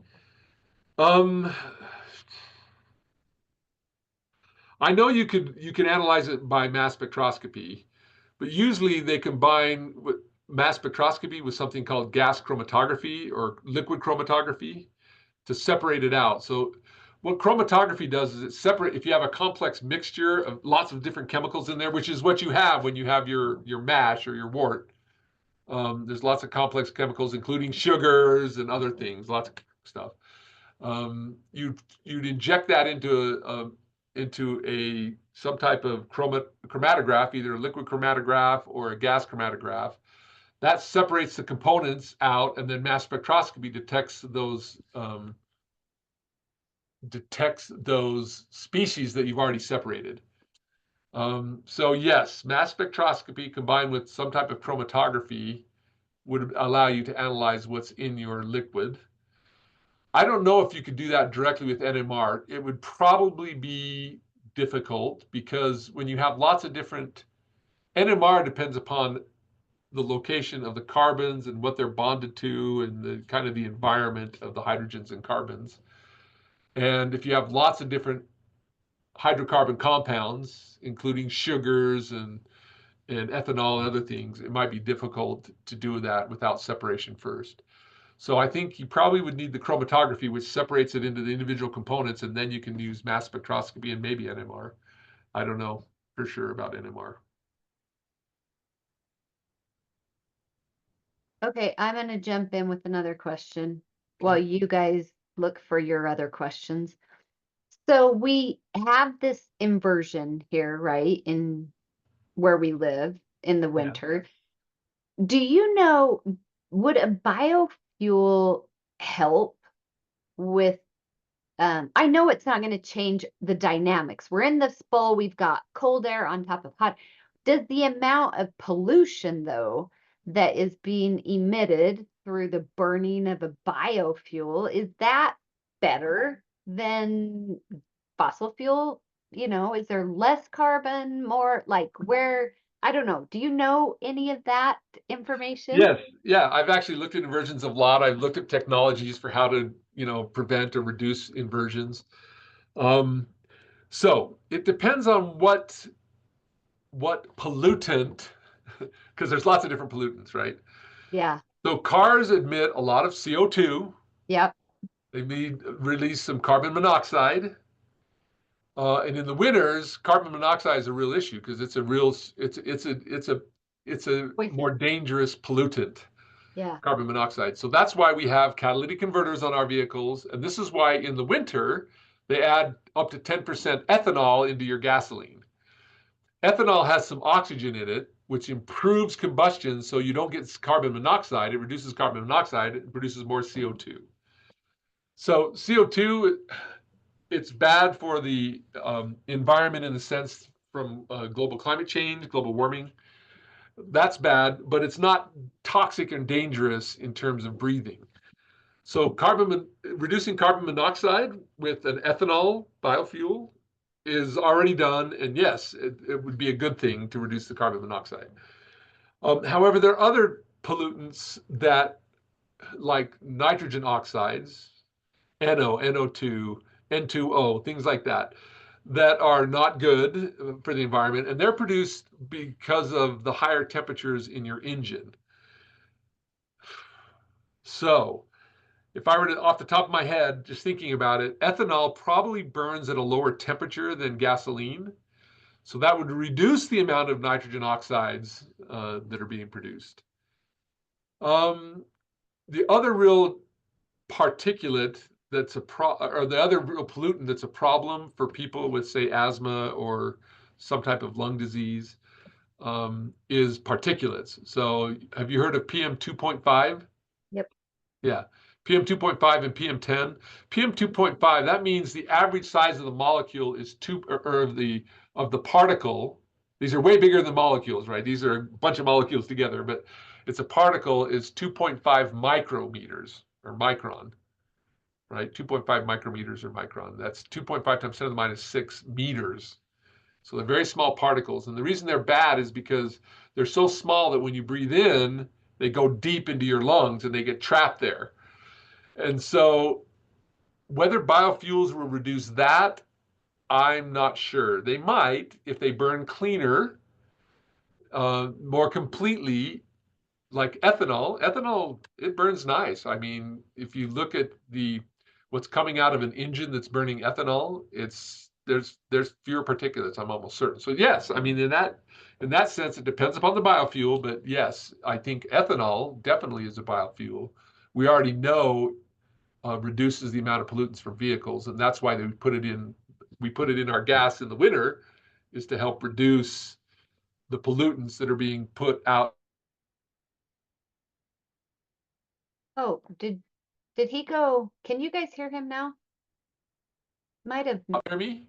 I know you can analyze it by mass spectroscopy, but usually they combine with mass spectroscopy with something called gas chromatography or liquid chromatography to separate it out. So what chromatography does is it separate, if you have a complex mixture of lots of different chemicals in there, which is what you have when you have your mash or your wort. There's lots of complex chemicals, including sugars and other things, lots of stuff. You'd inject that into some type of chromatograph, either a liquid chromatograph or a gas chromatograph. That separates the components out, and then mass spectroscopy detects those species that you've already separated. So yes, mass spectroscopy combined with some type of chromatography would allow you to analyze what's in your liquid. I don't know if you could do that directly with NMR. It would probably be difficult because when you have lots of different, NMR depends upon the location of the carbons and what they're bonded to and the kind of the environment of the hydrogens and carbons. And if you have lots of different hydrocarbon compounds, including sugars and ethanol and other things, it might be difficult to do that without separation first. So I think you probably would need the chromatography, which separates it into the individual components, and then you can use mass spectroscopy and maybe NMR. I don't know for sure about NMR. Okay, I'm going to jump in with another question while you guys look for your other questions. So we have this inversion here, right, in where we live in the winter. Do you know, would a biofuel help with, I know it's not going to change the dynamics. We're in this bowl, we've got cold air on top of hot. Does the amount of pollution, though, that is being emitted through the burning of a biofuel, is that better than fossil fuel? You know, is there less carbon, more like where, I don't know. Do you know any of that information? Yes, yeah, I've actually looked at inversions a lot. I've looked at technologies for how to, prevent or reduce inversions. So it depends on what pollutant, because there's lots of different pollutants, right? Yeah. So cars emit a lot of CO2. Yep. They release some carbon monoxide. And in the winters, carbon monoxide is a real issue because it's a more dangerous pollutant, Yeah. carbon monoxide. So that's why we have catalytic converters on our vehicles. And this is why in the winter, they add up to 10% ethanol into your gasoline. Ethanol has some oxygen in it, which improves combustion so you don't get carbon monoxide. It reduces carbon monoxide, it produces more CO2. So CO2, it's bad for the environment in the sense from global climate change, global warming. That's bad, but it's not toxic and dangerous in terms of breathing. So reducing carbon monoxide with an ethanol biofuel is already done, and yes, it would be a good thing to reduce the carbon monoxide. However, there are other pollutants that, like nitrogen oxides, NO, NO2, N2O, things like that, that are not good for the environment, and they're produced because of the higher temperatures in your engine. So if I were to, off the top of my head, just thinking about it, ethanol probably burns at a lower temperature than gasoline. So that would reduce the amount of nitrogen oxides that are being produced. The other real particulate or the other real pollutant that's a problem for people with, say, asthma or some type of lung disease is particulates. So have you heard of PM 2.5? Yep. Yeah. PM 2.5 and PM 10. PM 2.5, that means the average size of the molecule is of the particle. These are way bigger than molecules, right? These are a bunch of molecules together, but it's a particle is 2.5 micrometers or micron, right? 2.5 micrometers or micron. That's 2.5 times 10 to the minus 6 meters. So they're very small particles. And the reason they're bad is because they're so small that when you breathe in, they go deep into your lungs and they get trapped there. And so whether biofuels will reduce that, I'm not sure. They might if they burn cleaner, more completely, like ethanol. Ethanol, it burns nice. I mean, if you look at what's coming out of an engine that's burning ethanol, there's fewer particulates, I'm almost certain. So yes, I mean, in that sense, it depends upon the biofuel, but yes, I think ethanol definitely is a biofuel. We already know reduces the amount of pollutants from vehicles, and that's why we put it in our gas in the winter, is to help reduce the pollutants that are being put out. Oh, did he go? Can you guys hear him now? Might have. Hear me?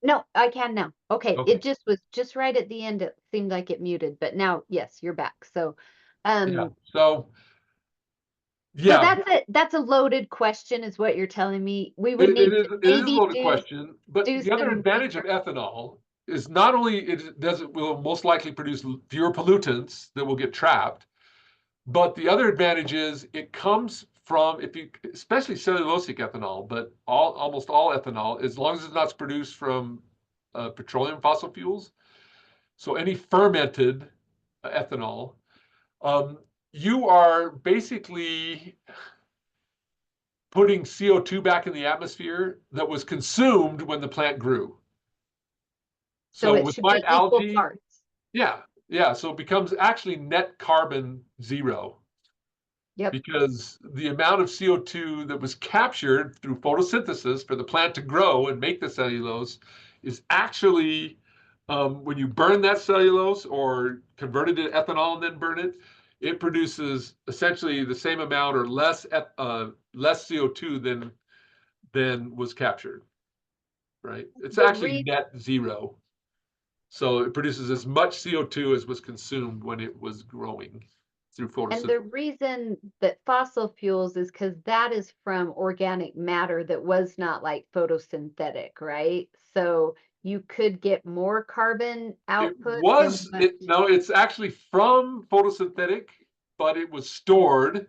No, I can now. Okay, Okay. it just was just right at the end. It seemed like it muted, but now, yes, you're back. So, Yeah. so Yeah, that's a loaded question, is what you're telling me. We would it need is to it is a maybe loaded question, but do the other some advantage of research. ethanol is not only it will most likely produce fewer pollutants that will get trapped, but the other advantage is it comes from, especially cellulosic ethanol, but almost all ethanol, as long as it's not produced from petroleum fossil fuels. So any fermented ethanol, um, you are basically putting CO2 back in the atmosphere that was consumed when the plant grew. So So it with should my be equal algae, parts. yeah. So it becomes actually net carbon zero, Yep. because the amount of CO2 that was captured through photosynthesis for the plant to grow and make the cellulose is actually, when you burn that cellulose or convert it to ethanol and then burn it, it produces essentially the same amount or less CO2 than was captured, right? It's The actually reason net zero. So it produces as much CO2 as was consumed when it was growing through And photosynthesis. the reason that fossil fuels is because that is from organic matter that was not like photosynthetic, right? So you could get more carbon output in much No, it's actually from photosynthetic, but it was stored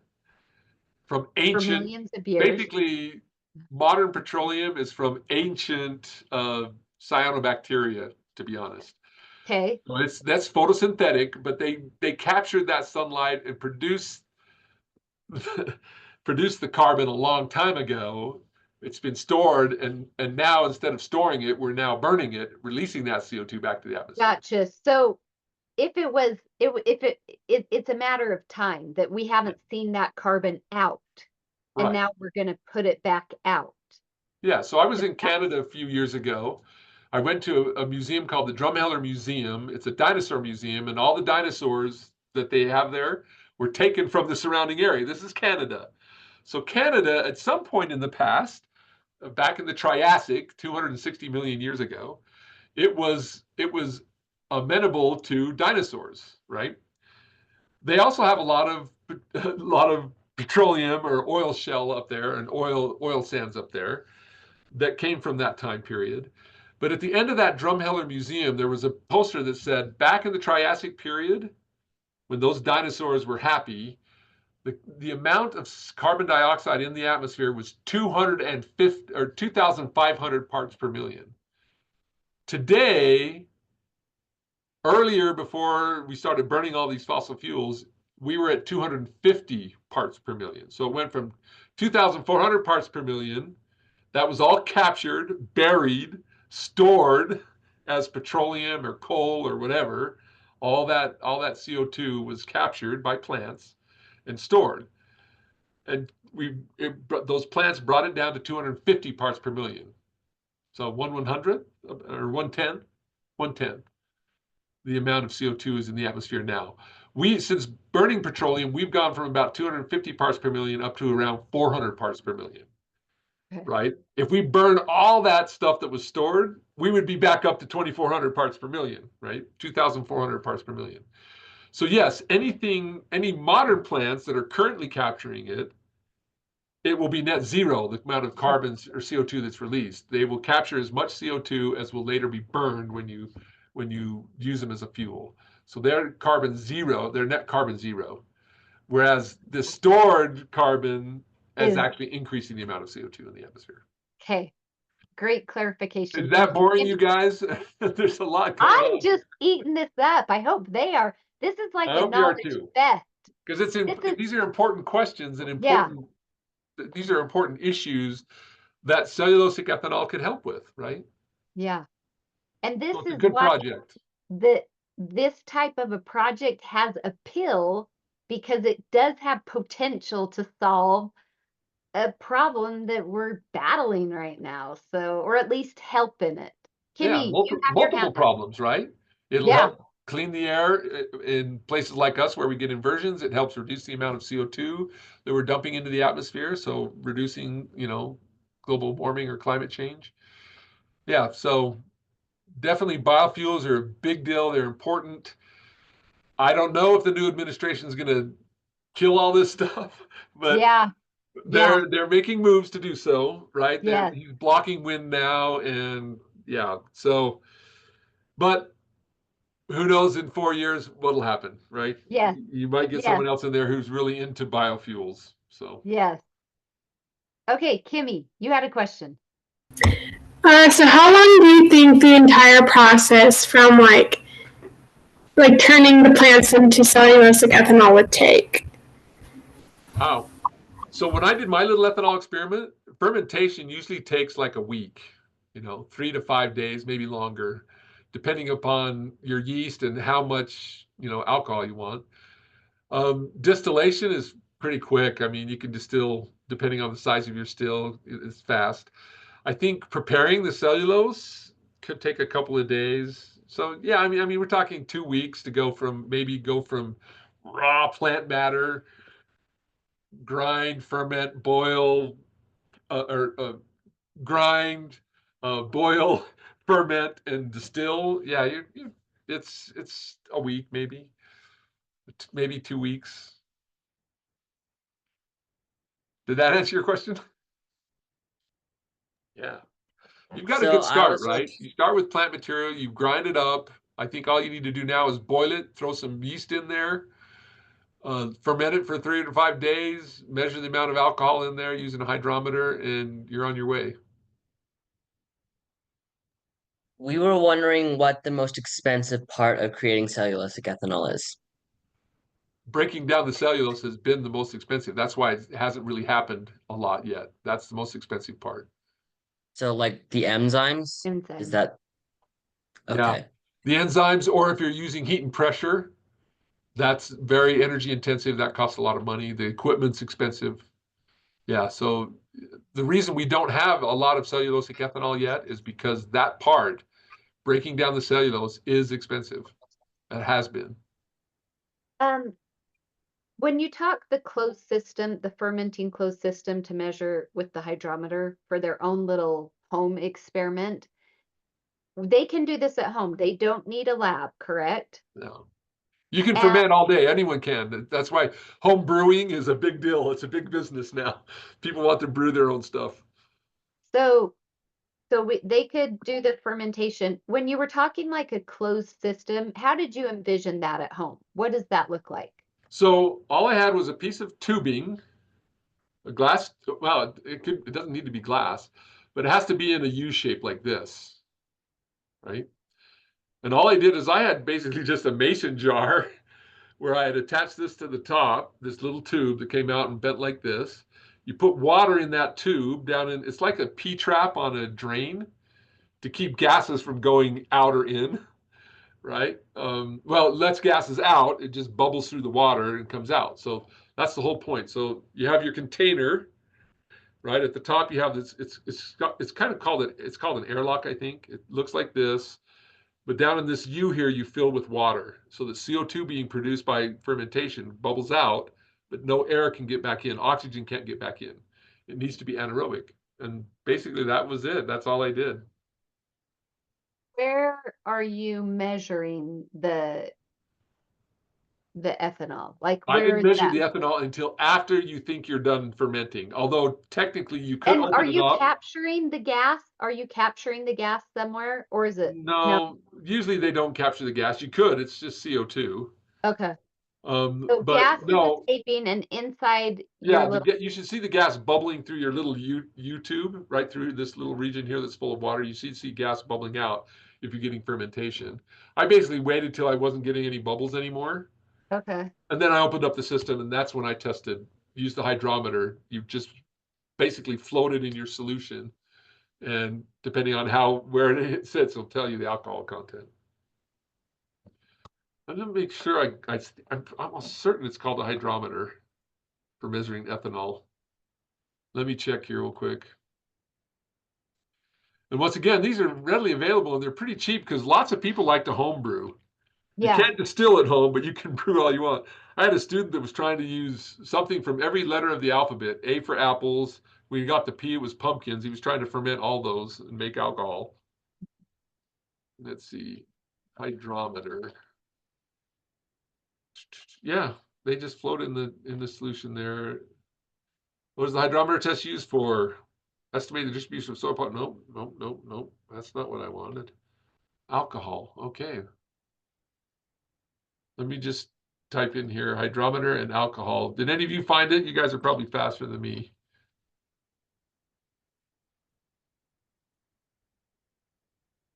from for ancient, millions of years. basically modern petroleum is from ancient cyanobacteria, to be honest. Okay. So that's photosynthetic, but they captured that sunlight and produced produced the carbon a long time ago. It's been stored, and now instead of storing it, we're now burning it, releasing that CO2 back to the atmosphere. Gotcha. So if it was, if it's a matter of time that we haven't seen that carbon out, and Right. now we're going to put it back out. Yeah. So I was in Canada a few years ago. I went to a museum called the Drumheller Museum. It's a dinosaur museum, and all the dinosaurs that they have there were taken from the surrounding area. This is Canada. So Canada, at some point in the past, back in the Triassic, 260 million years ago, it was amenable to dinosaurs, right? They also have a lot of petroleum or oil shell up there and oil sands up there that came from that time period. But at the end of that Drumheller Museum, there was a poster that said, back in the Triassic period, when those dinosaurs were happy, the amount of carbon dioxide in the atmosphere was 250 or 2,500 parts per million. Today, earlier, before we started burning all these fossil fuels, we were at 250 parts per million. So it went from 2,400 parts per million. That was all captured, buried, stored as petroleum or coal or whatever. All that CO2 was captured by plants and stored. And those plants brought it down to 250 parts per million. So 1/100 or 1/10, 1/10. the amount of CO2 is in the atmosphere now. Since burning petroleum, we've gone from about 250 parts per million up to around 400 parts per million. Okay. Right? If we burn all that stuff that was stored, we would be back up to 2,400 parts per million, right? 2,400 parts per million. So yes, any modern plants that are currently capturing it, it will be net zero, the amount of carbon or CO2 that's released. They will capture as much CO2 as will later be burned when you use them as a fuel. So they're carbon zero, they're net carbon zero. Whereas the stored carbon is actually increasing the amount of CO2 in the atmosphere. Okay. Great clarification. Is Thank that you. boring, you guys? There's a lot going I'm on. just eating this up. I hope they are. This is like I a hope you are knowledge too. fest. Because is- these are important questions and Yeah. these are important issues that cellulosic ethanol could help with, right? Yeah. And this So it's a is good why project. this type of a project has appeal, because it does have potential to solve a problem that we're battling right now. So, or at least help in it. Yeah, Kimmy, you have your multiple hand up. problems, right? It'll Yeah. help clean the air in places like us where we get inversions. It helps reduce the amount of CO2 that we're dumping into the atmosphere, so reducing, global warming or climate change. Yeah, so definitely biofuels are a big deal. They're important. I don't know if the new administration is going to kill all this stuff, but Yeah. Yeah. they're making moves to do so, right? Yes. He's blocking wind now, and yeah, so, but who knows in 4 years what'll happen, right? Yes. You might get Yes. someone else in there who's really into biofuels. So Yes. Okay, Kimmy, you had a question. So how long do you think the entire process from like turning the plants into cellulosic ethanol would take? wow. So when I did my little ethanol experiment, fermentation usually takes like a week, 3 to 5 days, maybe longer, depending upon your yeast and how much, alcohol you want. Distillation is pretty quick. I mean, you can distill depending on the size of your still, it's fast. I think preparing the cellulose could take a couple of days. So yeah, I mean, we're talking 2 weeks to go from raw plant matter, grind, ferment, boil, or grind, boil, ferment, and distill. Yeah, it's a week, maybe 2 weeks. Did that answer your question? Yeah. You've got a So good I start, was like, right? You start with plant material, you grind it up. I think all you need to do now is boil it, throw some yeast in there, ferment it for 3 to 5 days, measure the amount of alcohol in there using a hydrometer, and you're on your way. we were wondering what the most expensive part of creating cellulosic ethanol is. Breaking down the cellulose has been the most expensive. That's why it hasn't really happened a lot yet. That's the most expensive part. So like the enzymes, Enzymes. is that Yeah. okay? The enzymes, or if you're using heat and pressure, that's very energy intensive. That costs a lot of money. The equipment's expensive. Yeah, so the reason we don't have a lot of cellulosic ethanol yet is because that part, breaking down the cellulose, is expensive. It has been. When you talk the closed system, the fermenting closed system to measure with the hydrometer for their own little home experiment, they can do this at home. They don't need a lab, correct? No. You can And ferment all day. Anyone can. That's why home brewing is a big deal. It's a big business now. People want to brew their own stuff. so they could do the fermentation. When you were talking like a closed system, how did you envision that at home? What does that look like? So all I had was a piece of tubing, a glass. Well, it doesn't need to be glass, but it has to be in a U shape like this, right? And all I did is I had basically just a mason jar where I had attached this to the top, this little tube that came out and bent like this. You put water in that tube down in, it's like a P-trap on a drain to keep gases from going out or in, right? Well, it lets gases out, it just bubbles through the water and comes out. So that's the whole point. So you have your container, right? At the top you have this, it's kind of called an airlock, I think. It looks like this, But down in this U here, you fill with water. So the CO2 being produced by fermentation bubbles out, but no air can get back in. Oxygen can't get back in. It needs to be anaerobic. And basically that was it. That's all I did. Where are you measuring the ethanol? Like I where didn't is measure that? the ethanol until after you think you're done fermenting. Although technically you could And are open it you up. capturing the gas? Are you capturing the gas somewhere, or is it no? No, usually they don't capture the gas. You could, it's just CO2. Okay. So But gas is no, escaping, and inside your yeah, little you should see the gas bubbling through your little U tube, right through this little region here that's full of water. You see gas bubbling out if you're getting fermentation. I basically waited till I wasn't getting any bubbles anymore. okay. And then I opened up the system, and that's when I tested, used the hydrometer. You just basically float it in your solution. And depending on where it sits, it'll tell you the alcohol content. I'm gonna make sure I'm almost certain it's called a hydrometer for measuring ethanol. Let me check here real quick. And once again, these are readily available and they're pretty cheap because lots of people like to home brew. You Yeah. can't distill at home, but you can brew all you want. I had a student that was trying to use something from every letter of the alphabet. A for apples. When he got the P, it was pumpkins. He was trying to ferment all those and make alcohol. Let's see, hydrometer. Yeah, they just float in the solution there. What was the hydrometer test used for? Estimate the distribution of soil pot. Nope, nope, nope, nope. That's not what I wanted. Alcohol. Okay. Let me just type in here hydrometer and alcohol. Did any of you find it? You guys are probably faster than me.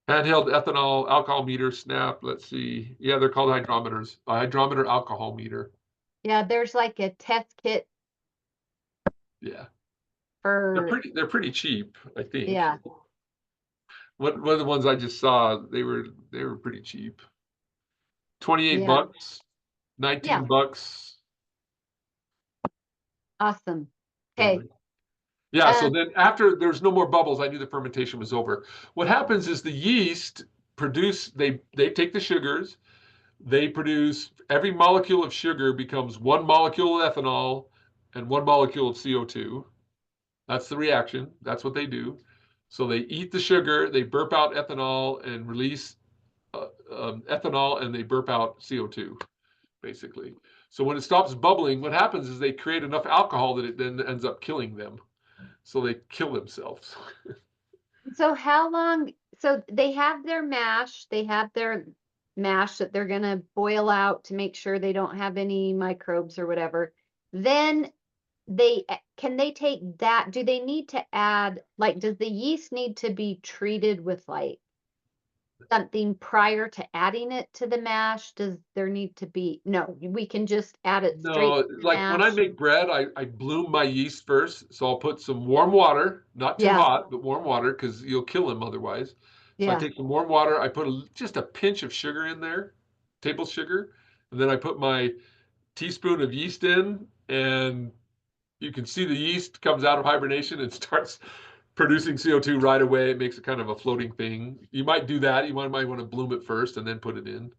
Handheld ethanol alcohol meter, SNAP. Let's see. Yeah, they're called hydrometers. A hydrometer alcohol meter. Yeah, there's like a test kit Yeah. for They're pretty cheap, I think. yeah. One of the ones I just saw, they were pretty cheap. 28 Yeah. bucks, 19 Yeah. bucks. Awesome. Okay. Yeah, so then after there's no more bubbles, I knew the fermentation was over. What happens is the yeast produce, they take the sugars, they produce, every molecule of sugar becomes one molecule of ethanol and one molecule of CO2. That's the reaction. That's what they do. So they eat the sugar, they burp out ethanol and release ethanol, and they burp out CO2, basically. So when it stops bubbling, what happens is they create enough alcohol that it then ends up killing them. So they kill themselves. So how long, so they have their mash that they're gonna boil out to make sure they don't have any microbes or whatever. Then can they take that? Do they need to add, like, does the yeast need to be treated with like something prior to adding it to the mash? Does there need to be, no, we can just add it straight No, to the like when I mash? make bread, I bloom my yeast first. So I'll put some warm water, not too Yeah. hot, but warm water because you'll kill them otherwise. So I Yeah. take some warm water, I put just a pinch of sugar in there, table sugar, and then I put my teaspoon of yeast in, and you can see the yeast comes out of hibernation and starts producing CO2 right away. It makes it kind of a floating thing. You might do that. You might want to bloom it first and then put it in.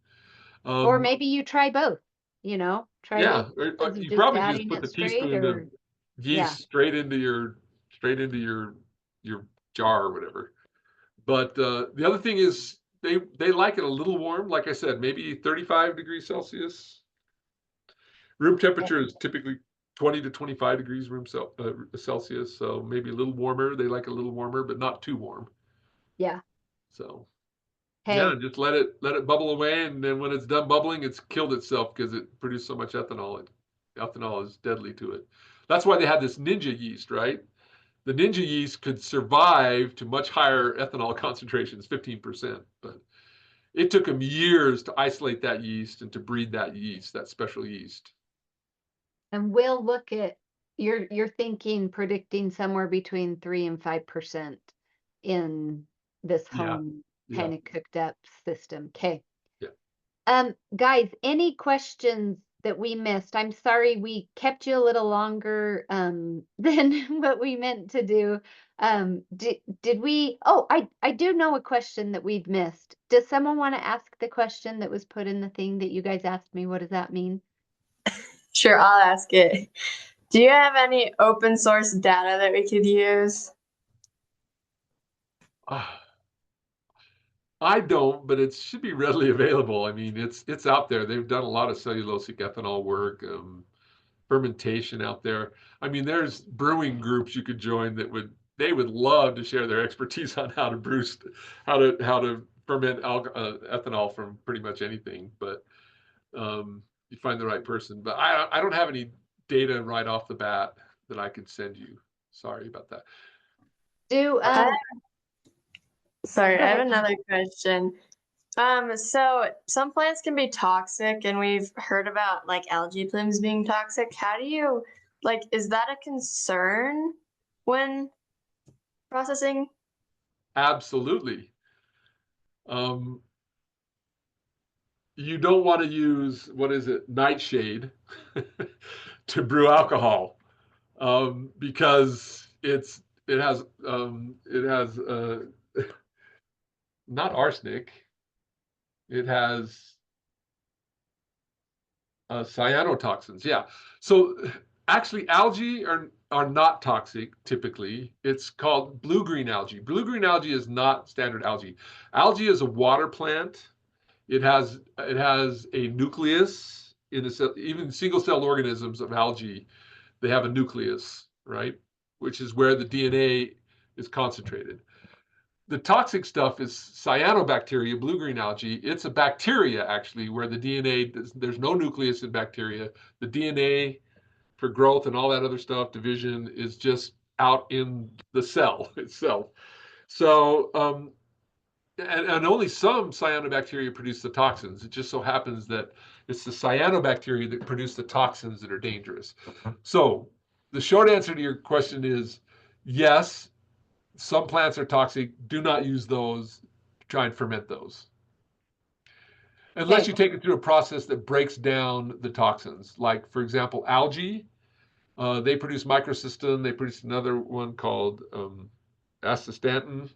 Or maybe you try both, try Yeah, both instead of you just probably just adding put it the straight, teaspoon of or yeah. yeast straight into your jar or whatever. But the other thing is they like it a little warm. Like I said, maybe 35 degrees Celsius. Room temperature is typically 20 to 25 degrees Celsius. So maybe a little warmer. They like a little warmer, but not too warm. Yeah. So yeah, Hey, just let it bubble away, and then when it's done bubbling, it's killed itself because it produced so much ethanol. Ethanol is deadly to it. That's why they had this ninja yeast, right? The ninja yeast could survive to much higher ethanol concentrations, 15%, but it took them years to isolate that yeast and to breed that yeast, that special yeast. and we'll look at you're predicting somewhere between 3 and 5% in this Yeah, home yeah, kind of cooked up system. Okay. yeah. Guys, any questions that we missed. I'm sorry we kept you a little longer than what we meant to do. Did we? Oh, I do know a question that we've missed. Does someone want to ask the question that was put in the thing that you guys asked me? What does that mean? Sure, I'll ask it. Do you have any open source data that we could use? I don't, but it should be readily available. I mean, it's out there. They've done a lot of cellulosic ethanol work, fermentation out there. I mean, there's brewing groups you could join that they would love to share their expertise on how to brew, how to ferment ethanol from pretty much anything. But you find the right person. But I don't have any data right off the bat that I could send you. Sorry about that. Do Sorry, Go I have ahead. another question. So some plants can be toxic, and we've heard about like algae blooms being toxic. How do you is that a concern when processing? Absolutely. You don't want to use, what is it, nightshade to brew alcohol, because it has not arsenic. It has cyanotoxins. Yeah. So actually, algae are not toxic typically. It's called blue-green algae. Blue-green algae is not standard algae. Algae is a water plant. It has a nucleus in the cell. Even single-celled organisms of algae, they have a nucleus, right? Which is where the DNA is concentrated. The toxic stuff is cyanobacteria, blue-green algae. It's a bacteria, actually, where the DNA, there's no nucleus in bacteria. The DNA for growth and all that other stuff, division, is just out in the cell itself. So, and only some cyanobacteria produce the toxins. It just so happens that it's the cyanobacteria that produce the toxins that are dangerous. So the short answer to your question is yes, some plants are toxic. Do not use those. Try and ferment those. Unless Okay. you take it through a process that breaks down the toxins. Like, for example, algae, they produce microcystin. They produce another one called astaxanthin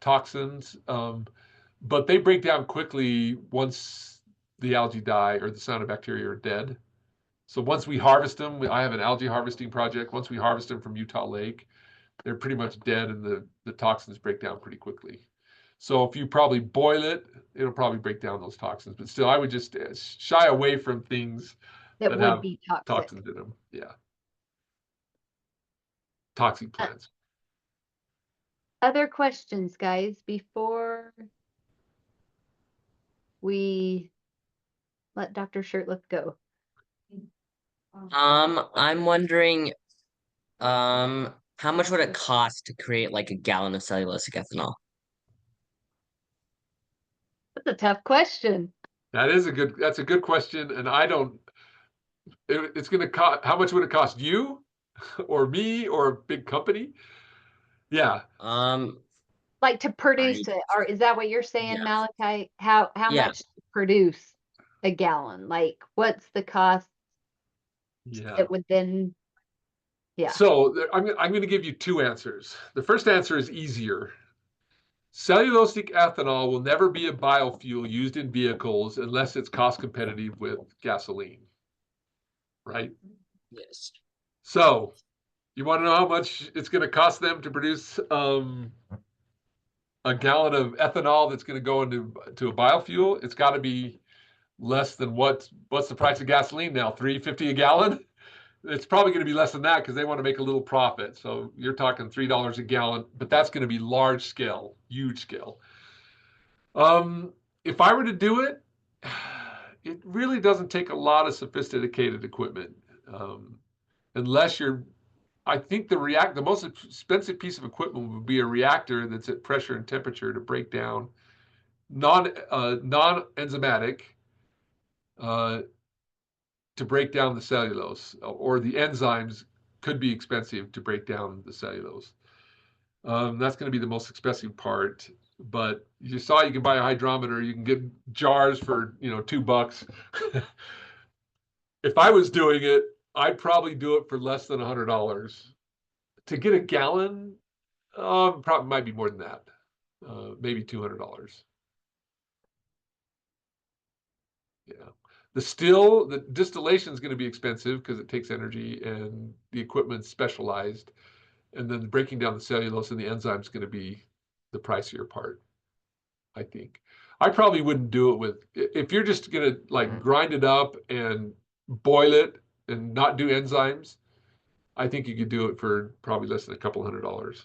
toxins. But they break down quickly once the algae die or the cyanobacteria are dead. So once we harvest them, I have an algae harvesting project. Once we harvest them from Utah Lake, they're pretty much dead and the toxins break down pretty quickly. So if you probably boil it, it'll probably break down those toxins. But still, I would just shy away from things That that would have be toxic. toxins in them. Yeah. Toxic plants. Other questions, guys, before we let Dr. Shurtleff go? I'm wondering, how much would it cost to create like a gallon of cellulosic ethanol? That's a tough question. That's a good question. And I don't, it's going to cost, how much would it cost you or me or a big company? Yeah. Like to produce it, or is that what you're saying, Yeah. Malachi? How Yeah. much to produce a gallon? Like, what's the cost Yeah. that would then? Yeah. So I'm going to give you two answers. The first answer is easier. Cellulosic ethanol will never be a biofuel used in vehicles unless it's cost competitive with gasoline, right? Yes. So you want to know how much it's going to cost them to produce a gallon of ethanol that's going to go into a biofuel? It's got to be less than what's the price of gasoline now? $3.50 a gallon? It's probably going to be less than that because they want to make a little profit. So you're talking $3 a gallon, but that's going to be large scale, huge scale. If I were to do it, it really doesn't take a lot of sophisticated equipment, unless you're. I think the most expensive piece of equipment would be a reactor that's at pressure and temperature to break down non-enzymatic to break down the cellulose, or the enzymes could be expensive to break down the cellulose. That's going to be the most expensive part. But you saw you can buy a hydrometer. You can get jars for $2. if I was doing it, I'd probably do it for less than $100. To get a gallon, probably might be more than that. Maybe $200. Yeah. The distillation is going to be expensive because it takes energy and the equipment's specialized. And then breaking down the cellulose and the enzyme is going to be the pricier part, I think. I probably wouldn't do it with, if you're just going to like grind it up and boil it and not do enzymes, I think you could do it for probably less than a couple $100.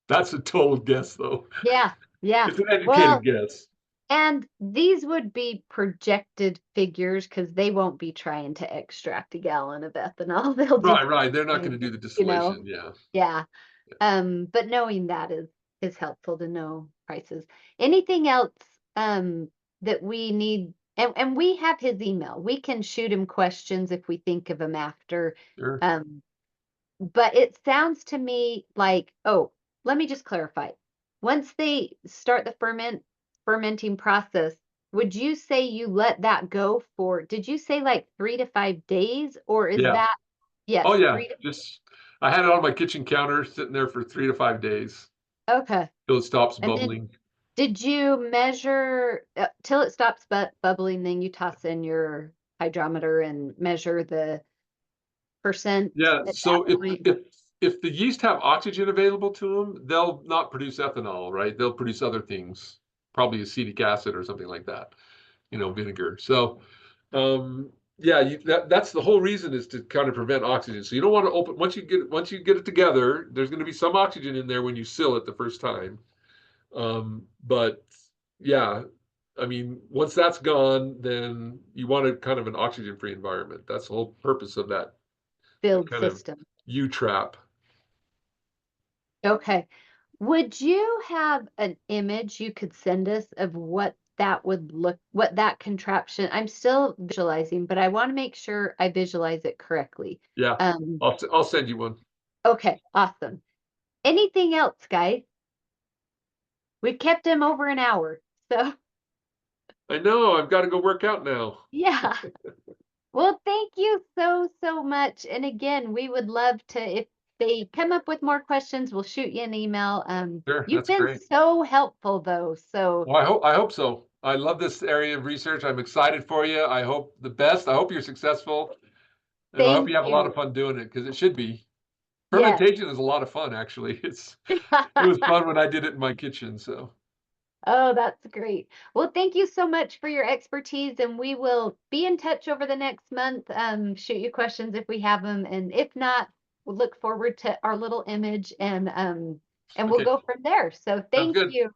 That's a total guess, though. Yeah, yeah. It's an educated Well, guess. and these would be projected figures because they won't be trying to extract a gallon of ethanol. They'll just, Right. They're not going to do the distillation. Yeah. But knowing that is helpful to know prices. Anything else that we need? And we have his email. We can shoot him questions if we think of them after. Sure. But it sounds to me like, oh, let me just clarify. Once they start the fermenting process, would you say you let that go for, did you say like 3 to 5 days, or is Yeah. that, yes? Oh yeah, I had it on my kitchen counter sitting there for 3 to 5 days Okay. till it stops And then bubbling. did you measure till it stops bubbling, then you toss in your hydrometer and measure the percent Yeah, at so that point? if the yeast have oxygen available to them, they'll not produce ethanol, right? They'll produce other things, probably acetic acid or something like that, vinegar. So, yeah, that's the whole reason, is to kind of prevent oxygen. So you don't want to open once you get it together. There's going to be some oxygen in there when you seal it the first time. But yeah, I mean, once that's gone, then you want a kind of an oxygen-free environment. That's the whole purpose of that Build kind of system. U-trap. Okay. Would you have an image you could send us of what that would what that contraption? I'm still visualizing, but I want to make sure I visualize it correctly. Yeah, I'll send you one. Okay, awesome. Anything else, guys? We've kept him over an hour, so I know, I've got to go work out now. yeah. Well, thank you so much. And again, we would love to, if they come up with more questions, we'll shoot you an email. Sure, You've that's been great. so helpful though. So Well, I hope so. I love this area of research. I'm excited for you. I hope the best. I hope you're successful. And I hope thank you have a lot of you. fun doing it, because it should be. Yes. Fermentation is a lot of fun, actually. It was fun when I did it in my kitchen, so. Oh, that's great. Well, thank you so much for your expertise, and we will be in touch over the next month. Shoot you questions if we have them, and if not, we'll look forward to our little image, and we'll Okay, go from there. So sounds thank good. you.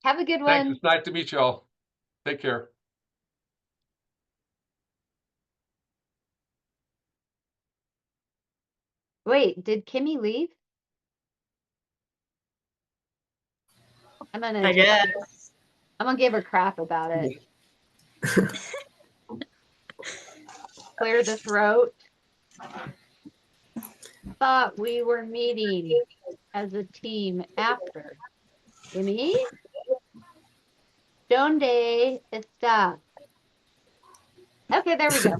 Have a good Thanks. one. It's nice to meet you all. Take care. Wait, did Kimmy leave? I guess. I'm gonna give her crap about it. Clear the throat. Thought we were meeting as a team after. Kimmy? Donde está? Okay, there we go.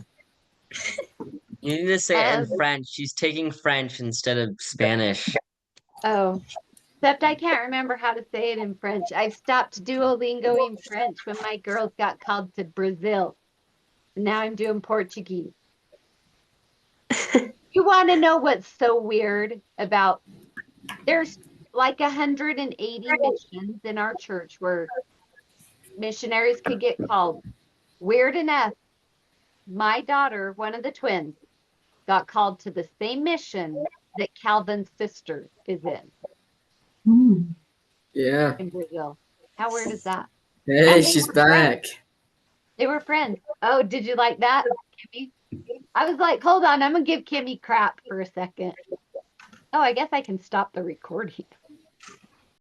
You need to say it in Um, French. She's taking French instead of Spanish. Oh, except I can't remember how to say it in French. I've stopped Duolingoing French when my girls got called to Brazil. Now I'm doing Portuguese. You want to know what's so weird about, there's like 180 missions in our church where missionaries could get called. Weird enough, my daughter, one of the twins, got called to the same mission that Calvin's sister is Yeah. in Brazil. How weird is that? Hey, And they she's were friends. back. They were friends. Oh, did you like that, Kimmy? I was like, hold on, I'm gonna give Kimmy crap for a second. Oh, I guess I can stop the recording.